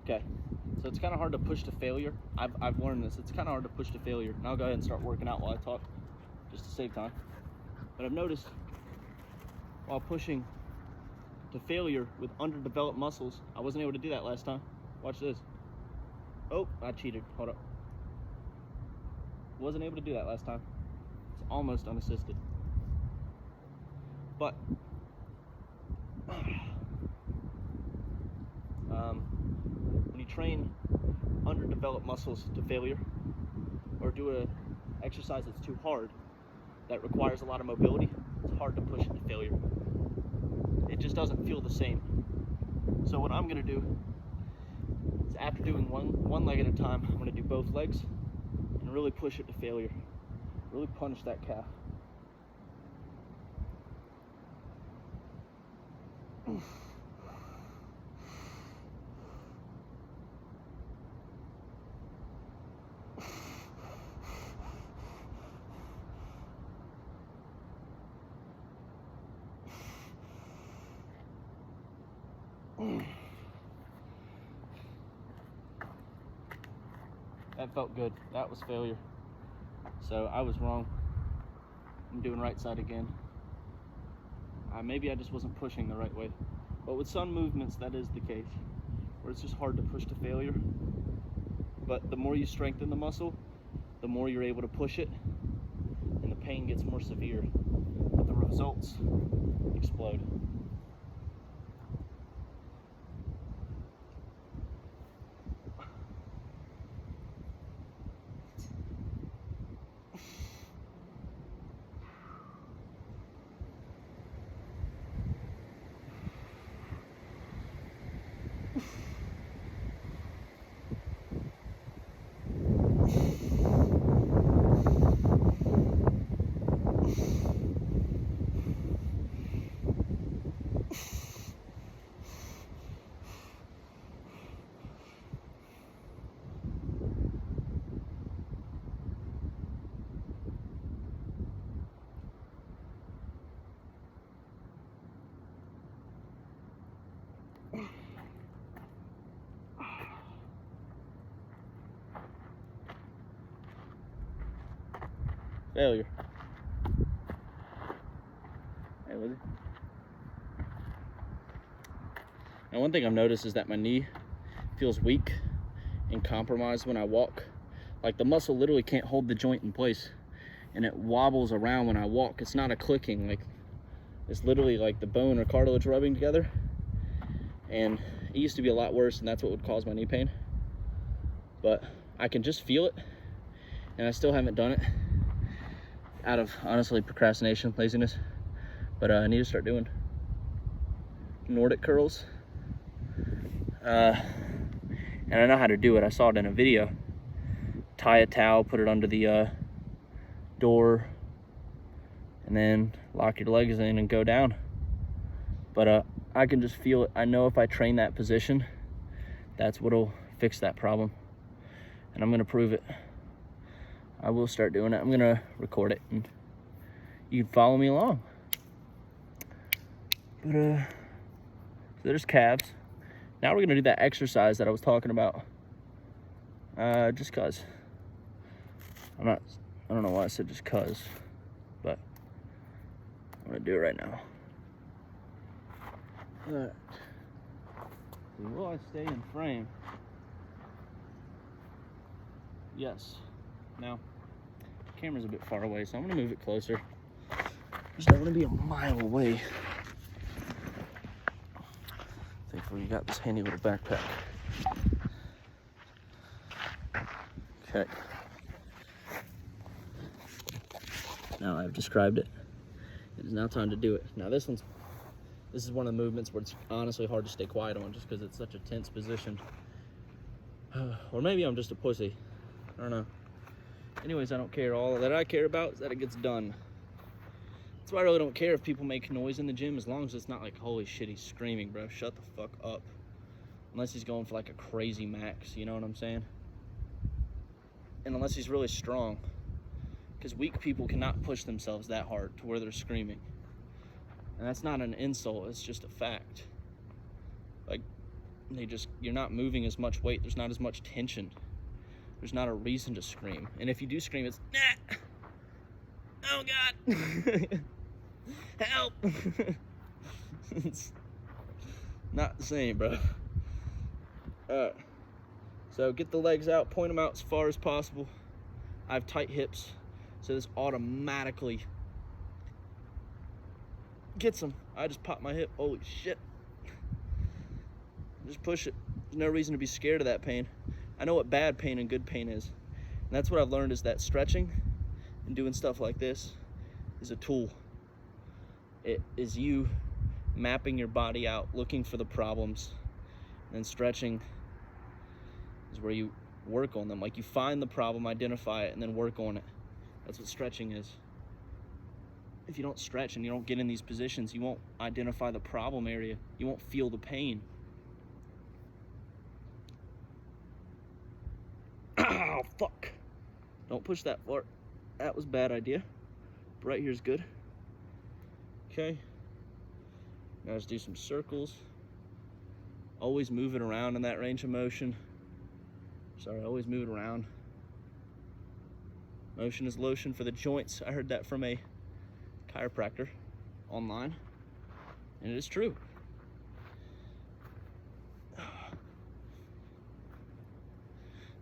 Okay, so it's kind of hard to push to failure. I've learned this. It's kind of hard to push to failure. And I'll go ahead and start working out while I talk, just to save time. But I've noticed while pushing to failure with underdeveloped muscles, I wasn't able to do that last time. Watch this. Oh, I cheated. Hold up. Wasn't able to do that last time. It's almost unassisted. But when you train underdeveloped muscles to failure, or do an exercise that's too hard, that requires a lot of mobility, it's hard to push it to failure. It just doesn't feel the same. So what I'm gonna do is, after doing one leg at a time, I'm gonna do both legs and really push it to failure. Really punish that calf. That felt good. That was failure. So I was wrong. I'm doing right side again. Maybe I just wasn't pushing the right way. But with some movements, that is the case, where it's just hard to push to failure. But the more you strengthen the muscle, the more you're able to push it, and the pain gets more severe, but the results explode. Failure. Hey, was it? Now, one thing I've noticed is that my knee feels weak and compromised when I walk. Like the muscle literally can't hold the joint in place, and it wobbles around when I walk. It's not a clicking, like it's literally like the bone or cartilage rubbing together. And it used to be a lot worse, and that's what would cause my knee pain. But I can just feel it, and I still haven't done it out of, honestly, procrastination, laziness. But I need to start doing Nordic curls. And I know how to do it. I saw it in a video. Tie a towel, put it under the door, and then lock your legs in and go down. But I can just feel it. I know if I train that position, that's what'll fix that problem. And I'm gonna prove it. I will start doing it. I'm gonna record it, and you can follow me along. But so there's calves. Now we're gonna do that exercise that I was talking about. Just cause. I don't know why I said just cause, but I'm gonna do it right now. Alright. So will I stay in frame? Yes. Now, the camera's a bit far away, so I'm gonna move it closer. Just don't want to be a mile away. Thankfully, you got this handy little backpack. Okay. Now I've described it. It is now time to do it. Now this is one of the movements where it's honestly hard to stay quiet on, just because it's such a tense position. Or maybe I'm just a pussy. I don't know. Anyways, I don't care. All that I care about is that it gets done. That's why I really don't care if people make noise in the gym, as long as it's not like, holy shit, he's screaming, bro. Shut the fuck up. Unless he's going for like a crazy max, you know what I'm saying? And unless he's really strong. Because weak people cannot push themselves that hard to where they're screaming. And that's not an insult, it's just a fact. Like, you're not moving as much weight, there's not as much tension. There's not a reason to scream. And if you do scream, it's, nah! Oh God! Help! It's not the same, bro. Alright. So get the legs out, point them out as far as possible. I have tight hips, so this automatically gets them. I just pop my hip. Holy shit. Just push it. There's no reason to be scared of that pain. I know what bad pain and good pain is. And that's what I've learned, is that stretching and doing stuff like this is a tool. It is you mapping your body out, looking for the problems. And then stretching is where you work on them. Like, you find the problem, identify it, and then work on it. That's what stretching is. If you don't stretch and you don't get in these positions, you won't identify the problem area. You won't feel the pain. Oh, fuck. Don't push that far. That was a bad idea. But right here is good. Okay. Now let's do some circles. Always move it around in that range of motion. Always move it around. Motion is lotion for the joints. I heard that from a chiropractor online, and it is true.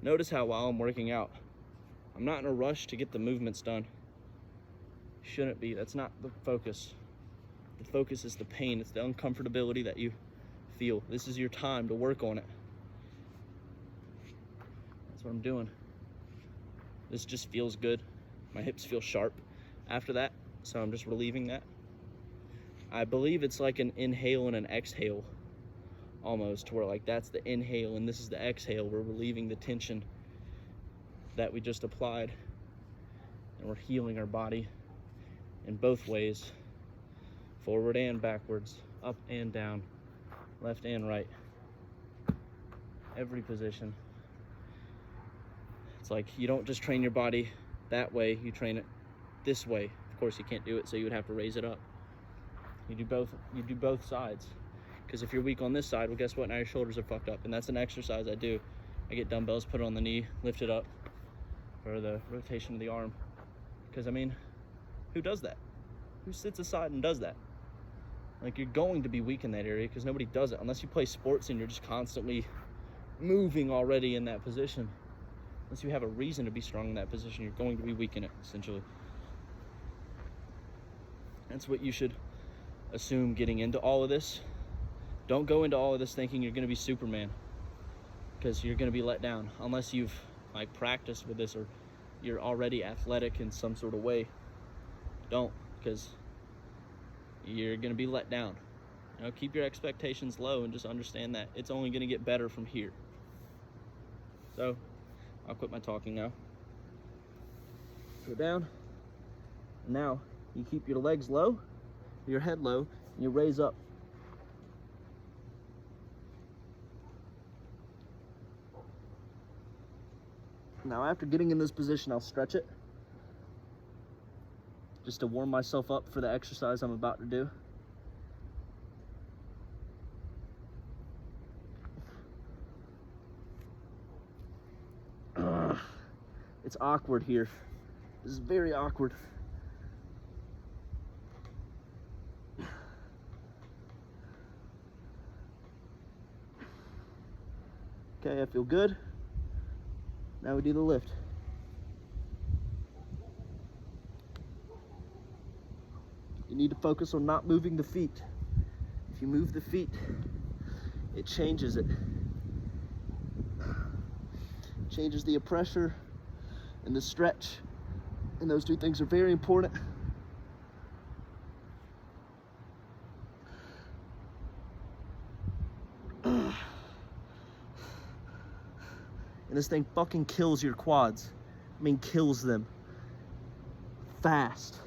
Notice how while I'm working out, I'm not in a rush to get the movements done. Shouldn't be. That's not the focus. The focus is the pain. It's the uncomfortability that you feel. This is your time to work on it. That's what I'm doing. This just feels good. My hips feel sharp after that, so I'm just relieving that. I believe it's like an inhale and an exhale almost, where like that's the inhale and this is the exhale. We're relieving the tension that we just applied, and we're healing our body in both ways, forward and backwards, up and down, left and right, every position. It's like you don't just train your body that way, you train it this way. Of course you can't do it, so you would have to raise it up. You do both sides. Because if you're weak on this side, well, guess what? Now your shoulders are fucked up. And that's an exercise I do. I get dumbbells, put it on the knee, lift it up for the rotation of the arm. Because, I mean, who does that? Who sits aside and does that? Like, you're going to be weak in that area because nobody does it. Unless you play sports and you're just constantly moving already in that position. Unless you have a reason to be strong in that position, you're going to be weak in it, essentially. That's what you should assume getting into all of this. Don't go into all of this thinking you're going to be Superman, because you're going to be let down unless you've like practiced with this or you're already athletic in some sort of way. Don't, because you're going to be let down. You know, keep your expectations low and just understand that it's only going to get better from here. So I'll quit my talking now. Go down. Now you keep your legs low, your head low, and you raise up. Now after getting in this position, I'll stretch it just to warm myself up for the exercise I'm about to do. It's awkward here. This is very awkward. Okay, I feel good. Now we do the lift. You need to focus on not moving the feet. If you move the feet, it changes it. Changes the pressure and the stretch. And those two things are very important. And this thing fucking kills your quads. I mean, kills them. Fast.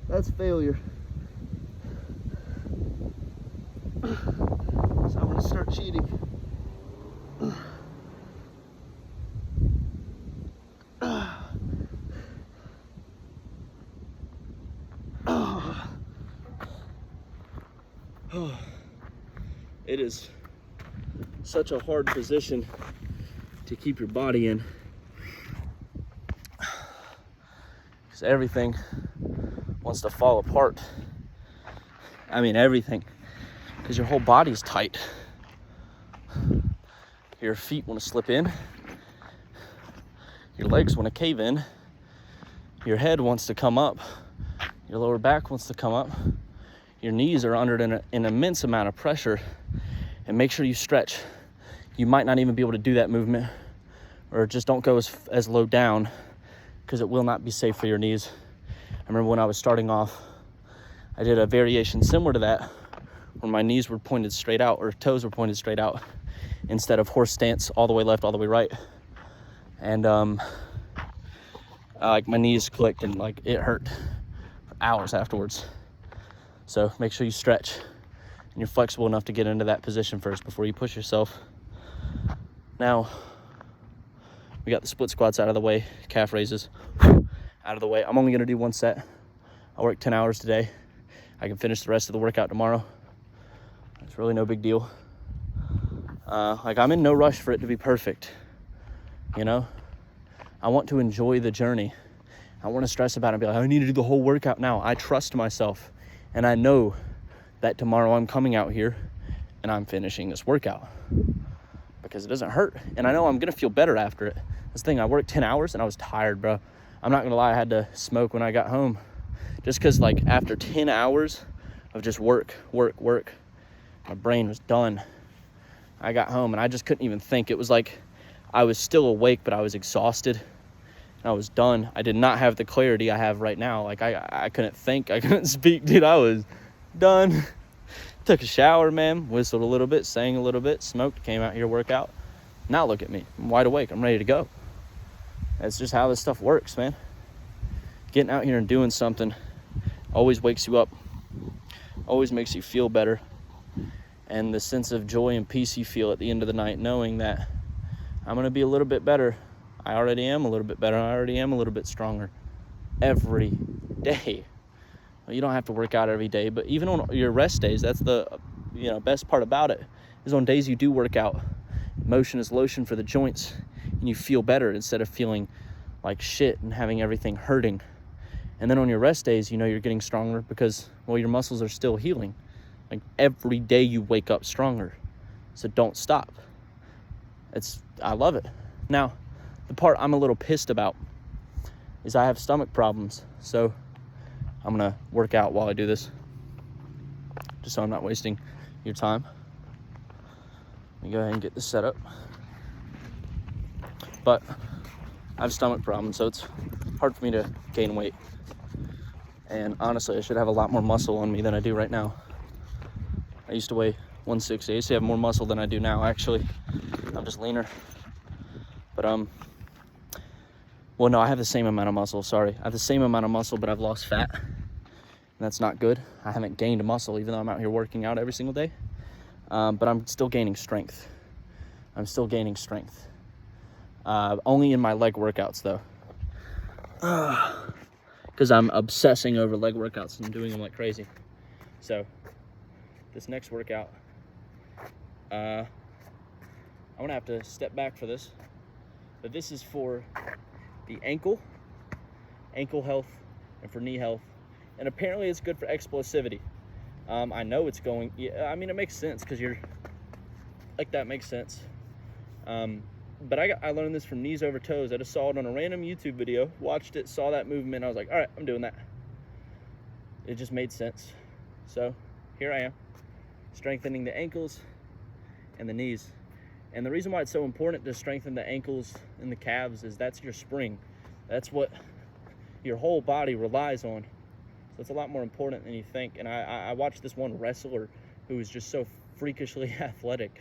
That's failure. So I'm gonna start cheating. It is such a hard position to keep your body in, because everything wants to fall apart. I mean everything, because your whole body's tight. Your feet want to slip in, your legs want to cave in, your head wants to come up, your lower back wants to come up, your knees are under an immense amount of pressure. And make sure you stretch. You might not even be able to do that movement, or just don't go as low down, because it will not be safe for your knees. I remember when I was starting off, I did a variation similar to that, where my knees were pointed straight out, or toes were pointed straight out, instead of horse stance all the way left, all the way right. And Like my knees clicked and like it hurt for hours afterwards. So make sure you stretch and you're flexible enough to get into that position first before you push yourself. Now, we got the split squats out of the way, calf raises out of the way. I'm only gonna do one set. I worked 10 hours today. I can finish the rest of the workout tomorrow. It's really no big deal. Like I'm in no rush for it to be perfect, you know? I want to enjoy the journey. I want to stress about it and be like, I need to do the whole workout now. I trust myself. And I know that tomorrow I'm coming out here and I'm finishing this workout because it doesn't hurt. And I know I'm going to feel better after it. This thing, I worked 10 hours and I was tired, bro. I'm not going to lie. I had to smoke when I got home just because like after 10 hours of just work, my brain was done. I got home and I just couldn't even think. It was like I was still awake, but I was exhausted and I was done. I did not have the clarity I have right now. Like I couldn't think, I couldn't speak, dude. I was done. Took a shower, man, whistled a little bit, sang a little bit, smoked, came out here, workout. Now look at me, I'm wide awake, I'm ready to go. That's just how this stuff works, man. Getting out here and doing something always wakes you up, always makes you feel better. And the sense of joy and peace you feel at the end of the night, knowing that I'm going to be a little bit better. I already am a little bit better. I already am a little bit stronger every day. Well, you don't have to work out every day, but even on your rest days, that's the best part about it, is on days you do work out, motion is lotion for the joints, and you feel better instead of feeling like shit and having everything hurting. And then on your rest days, you're getting stronger because, well, your muscles are still healing. Like every day you wake up stronger. So don't stop. I love it. Now, the part I'm a little pissed about is I have stomach problems. So I'm gonna work out while I do this, just so I'm not wasting your time. Let me go ahead and get this set up. But I have stomach problems, so it's hard for me to gain weight. And honestly, I should have a lot more muscle on me than I do right now. I used to weigh 160. I used to have more muscle than I do now, actually. I'm just leaner. But, well, no, I have the same amount of muscle, sorry. I have the same amount of muscle, but I've lost fat. And that's not good. I haven't gained muscle, even though I'm out here working out every single day. But I'm still gaining strength. Only in my leg workouts, though. Because I'm obsessing over leg workouts and doing them like crazy. So this next workout, I'm gonna have to step back for this, but this is for the ankle health and for knee health, and apparently it's good for explosivity. I know it's going, I mean, it makes sense because you're like, that makes sense. But I learned this from Knees Over Toes. I just saw it on a random YouTube video, watched it, saw that movement, I was like, all right, I'm doing that. It just made sense. So here I am, strengthening the ankles and the knees. And the reason why it's so important to strengthen the ankles and the calves is that's your spring. That's what your whole body relies on. So it's a lot more important than you think. And I watched this one wrestler who was just so freakishly athletic.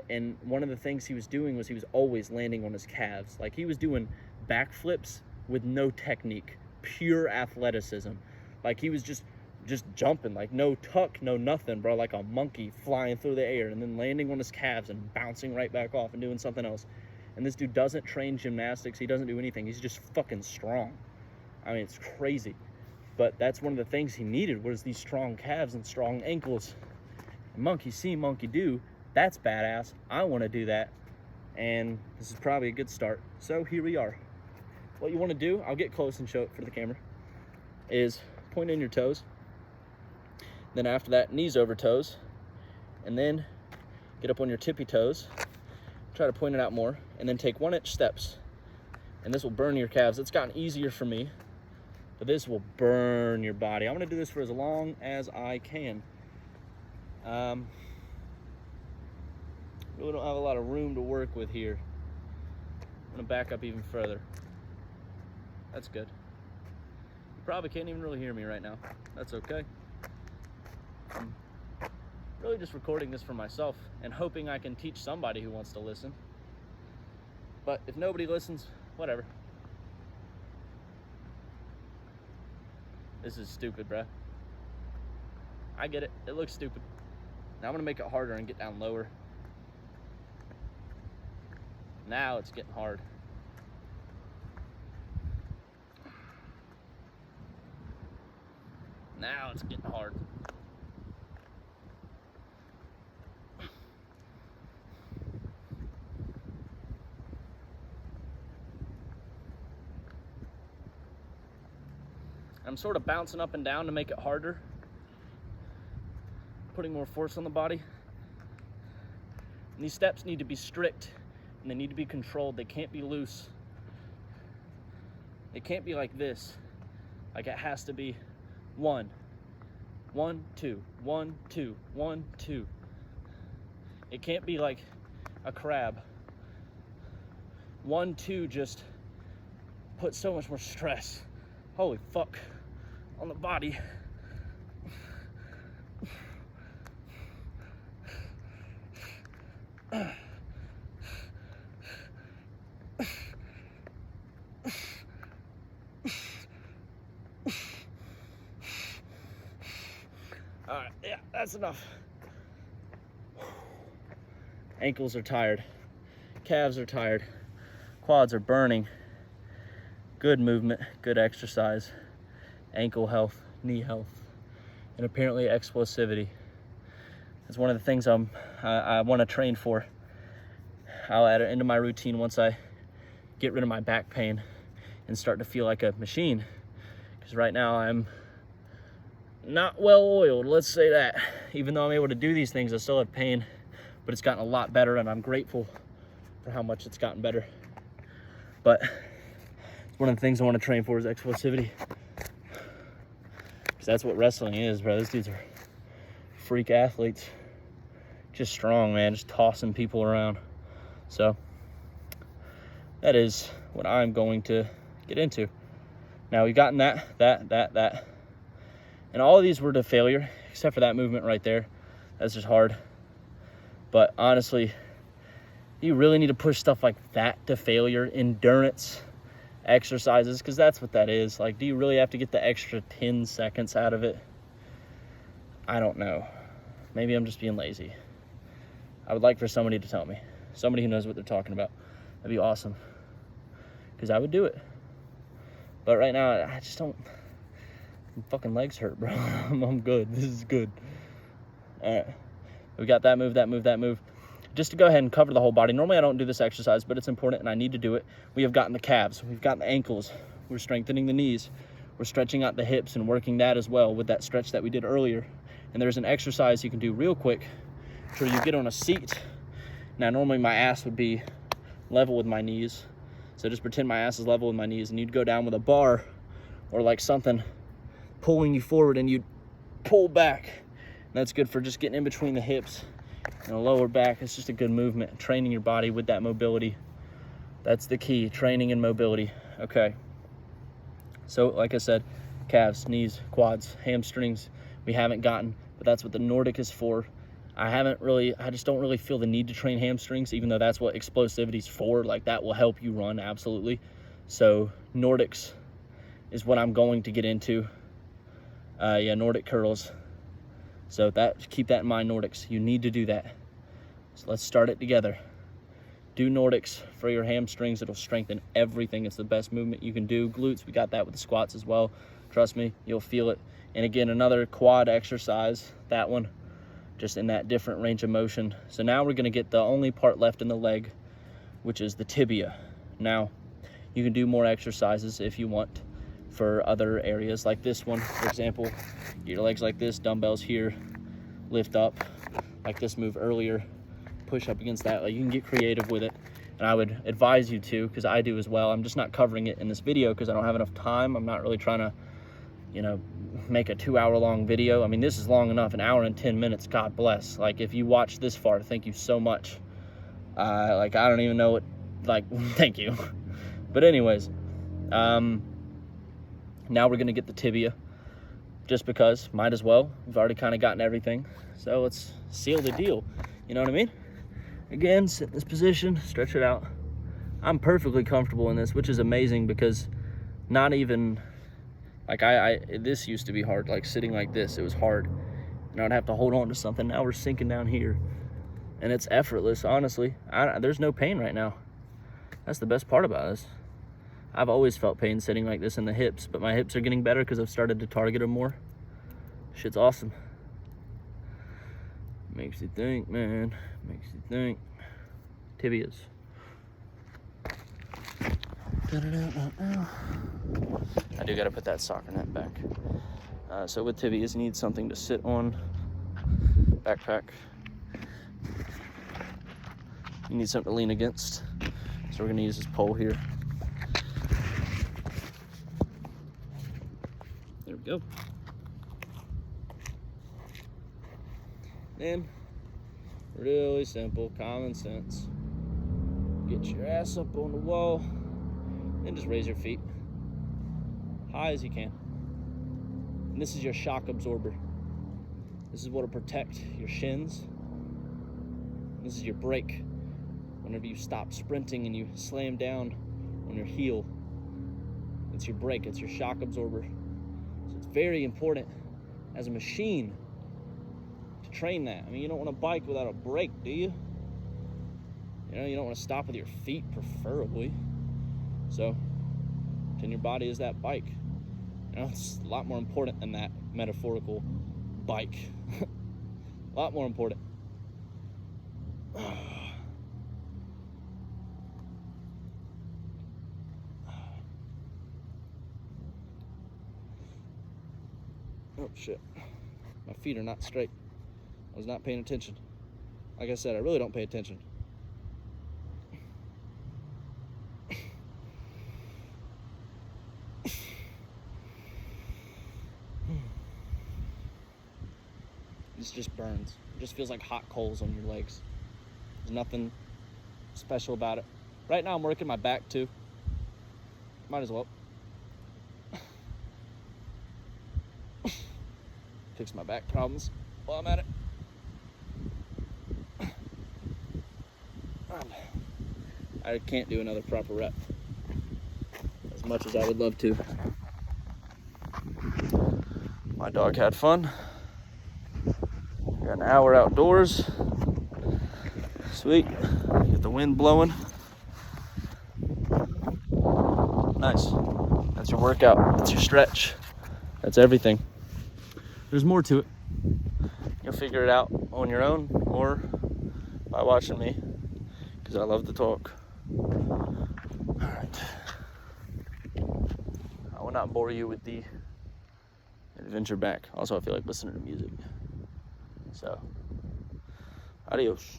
And one of the things he was doing was he was always landing on his calves. Like he was doing backflips with no technique, pure athleticism. Like he was just jumping, like no tuck, no nothing, bro, like a monkey flying through the air and then landing on his calves and bouncing right back off and doing something else. And this dude doesn't train gymnastics. He doesn't do anything. He's just fucking strong. I mean, it's crazy. But that's one of the things he needed, was these strong calves and strong ankles. And monkey see, monkey do. That's badass. I want to do that. And this is probably a good start. So here we are. What you want to do, I'll get close and show it for the camera, is point in your toes. Then after that, knees over toes. And then get up on your tippy toes. Try to point it out more. And then take 1-inch steps. And this will burn your calves. It's gotten easier for me, but this will burn your body. I'm going to do this for as long as I can. Really don't have a lot of room to work with here. I'm going to back up even further. That's good. You probably can't even really hear me right now. That's okay. I'm really just recording this for myself and hoping I can teach somebody who wants to listen. But if nobody listens, whatever. This is stupid, bruh. I get it. It looks stupid. Now I'm gonna make it harder and get down lower. Now it's getting hard. Now it's getting hard. I'm sort of bouncing up and down to make it harder, putting more force on the body. And these steps need to be strict and they need to be controlled. They can't be loose. It can't be like this. Like it has to be 1, 1, 2, 1, 2, 1, 2. It can't be like a crab. 1, 2 just put so much more stress. Holy fuck, on the body. All right, yeah, that's enough. Ankles are tired, calves are tired, quads are burning. Good movement, good exercise, ankle health, knee health, and apparently explosivity. It's one of the things I want to train for. I'll add it into my routine once I get rid of my back pain and start to feel like a machine. Because right now I'm not well oiled, let's say that. Even though I'm able to do these things, I still have pain, but it's gotten a lot better and I'm grateful for how much it's gotten better. But one of the things I want to train for is explosivity. Because that's what wrestling is, bro. Those dudes are freak athletes. Just strong, man. Just tossing people around. So, that is what I'm going to get into. Now, we've gotten that. And all of these were to failure, except for that movement right there. That's just hard. But honestly, you really need to push stuff like that to failure. Endurance exercises, because that's what that is. Like, do you really have to get the extra 10 seconds out of it? I don't know. Maybe I'm just being lazy. I would like for somebody to tell me. Somebody who knows what they're talking about. That'd be awesome. Because I would do it. But right now, I just don't. My fucking legs hurt, bro. I'm good. This is good. All right. We got that move. Just to go ahead and cover the whole body. Normally I don't do this exercise, but it's important and I need to do it. We have gotten the calves, we've gotten the ankles, we're strengthening the knees, we're stretching out the hips and working that as well with that stretch that we did earlier. And there's an exercise you can do real quick where you get on a seat. Now normally my ass would be level with my knees, so just pretend my ass is level with my knees, and you'd go down with a bar or like something pulling you forward and you'd pull back. And that's good for just getting in between the hips and the lower back. It's just a good movement, training your body with that mobility. That's the key, training and mobility. Okay, so like I said, calves, knees, quads, hamstrings we haven't gotten, but that's what the Nordic is for. I just don't really feel the need to train hamstrings, even though that's what explosivity is for. Like, that will help you run, absolutely. So Nordics is what I'm going to get into. Nordic curls. So keep that in mind, Nordics. You need to do that. So let's start it together. Do Nordics for your hamstrings. It'll strengthen everything. It's the best movement you can do. Glutes, we got that with the squats as well. Trust me, you'll feel it. And again, another quad exercise, that one, just in that different range of motion. So now we're gonna get the only part left in the leg, which is the tibia. Now, you can do more exercises if you want for other areas, like this one, for example. Get your legs like this, dumbbells here, lift up, like this move earlier, push up against that. Like, you can get creative with it, and I would advise you to, because I do as well. I'm just not covering it in this video because I don't have enough time. I'm not really trying to, make a 2-hour-long video. I mean, this is long enough, 1 hour and 10 minutes, God bless. Like, if you watch this far, thank you so much. I don't even know what, thank you. But anyways, now we're gonna get the tibia, just because, might as well. We've already kind of gotten everything, so let's seal the deal. You know what I mean? Again, sit in this position, stretch it out. I'm perfectly comfortable in this, which is amazing, because not even, Like this used to be hard, like sitting like this, it was hard. And I'd have to hold on to something. Now we're sinking down here. And it's effortless, honestly. There's no pain right now. That's the best part about this. I've always felt pain sitting like this in the hips, but my hips are getting better because I've started to target them more. Shit's awesome. Makes you think, man. Makes you think. Tibias. I do gotta put that soccer net back. So with tibias, you need something to sit on. Backpack. You need something to lean against. So we're gonna use this pole here. There we go. Then, really simple, common sense. Get your ass up on the wall, and just raise your feet high as you can. And this is your shock absorber. This is what will protect your shins. This is your brake. Whenever you stop sprinting and you slam down on your heel, it's your brake, it's your shock absorber. So it's very important as a machine to train that. I mean, you don't want to bike without a brake, do you? You know, you don't want to stop with your feet, preferably. So, pretend your body is that bike. You know, it's a lot more important than that metaphorical bike. A lot more important. Oh shit, my feet are not straight. I was not paying attention. Like I said, I really don't pay attention. This just burns. It just feels like hot coals on your legs. There's nothing special about it. Right now I'm working my back too. Might as well. Fix my back problems while I'm at it. I can't do another proper rep as much as I would love to. My dog had fun. Got an hour outdoors. Sweet. Get the wind blowing. Nice. That's your workout. That's your stretch. That's everything. There's more to it. You'll figure it out on your own or by watching me, because I love to talk. All right. I will not bore you with the adventure back. Also, I feel like listening to music. So, adios.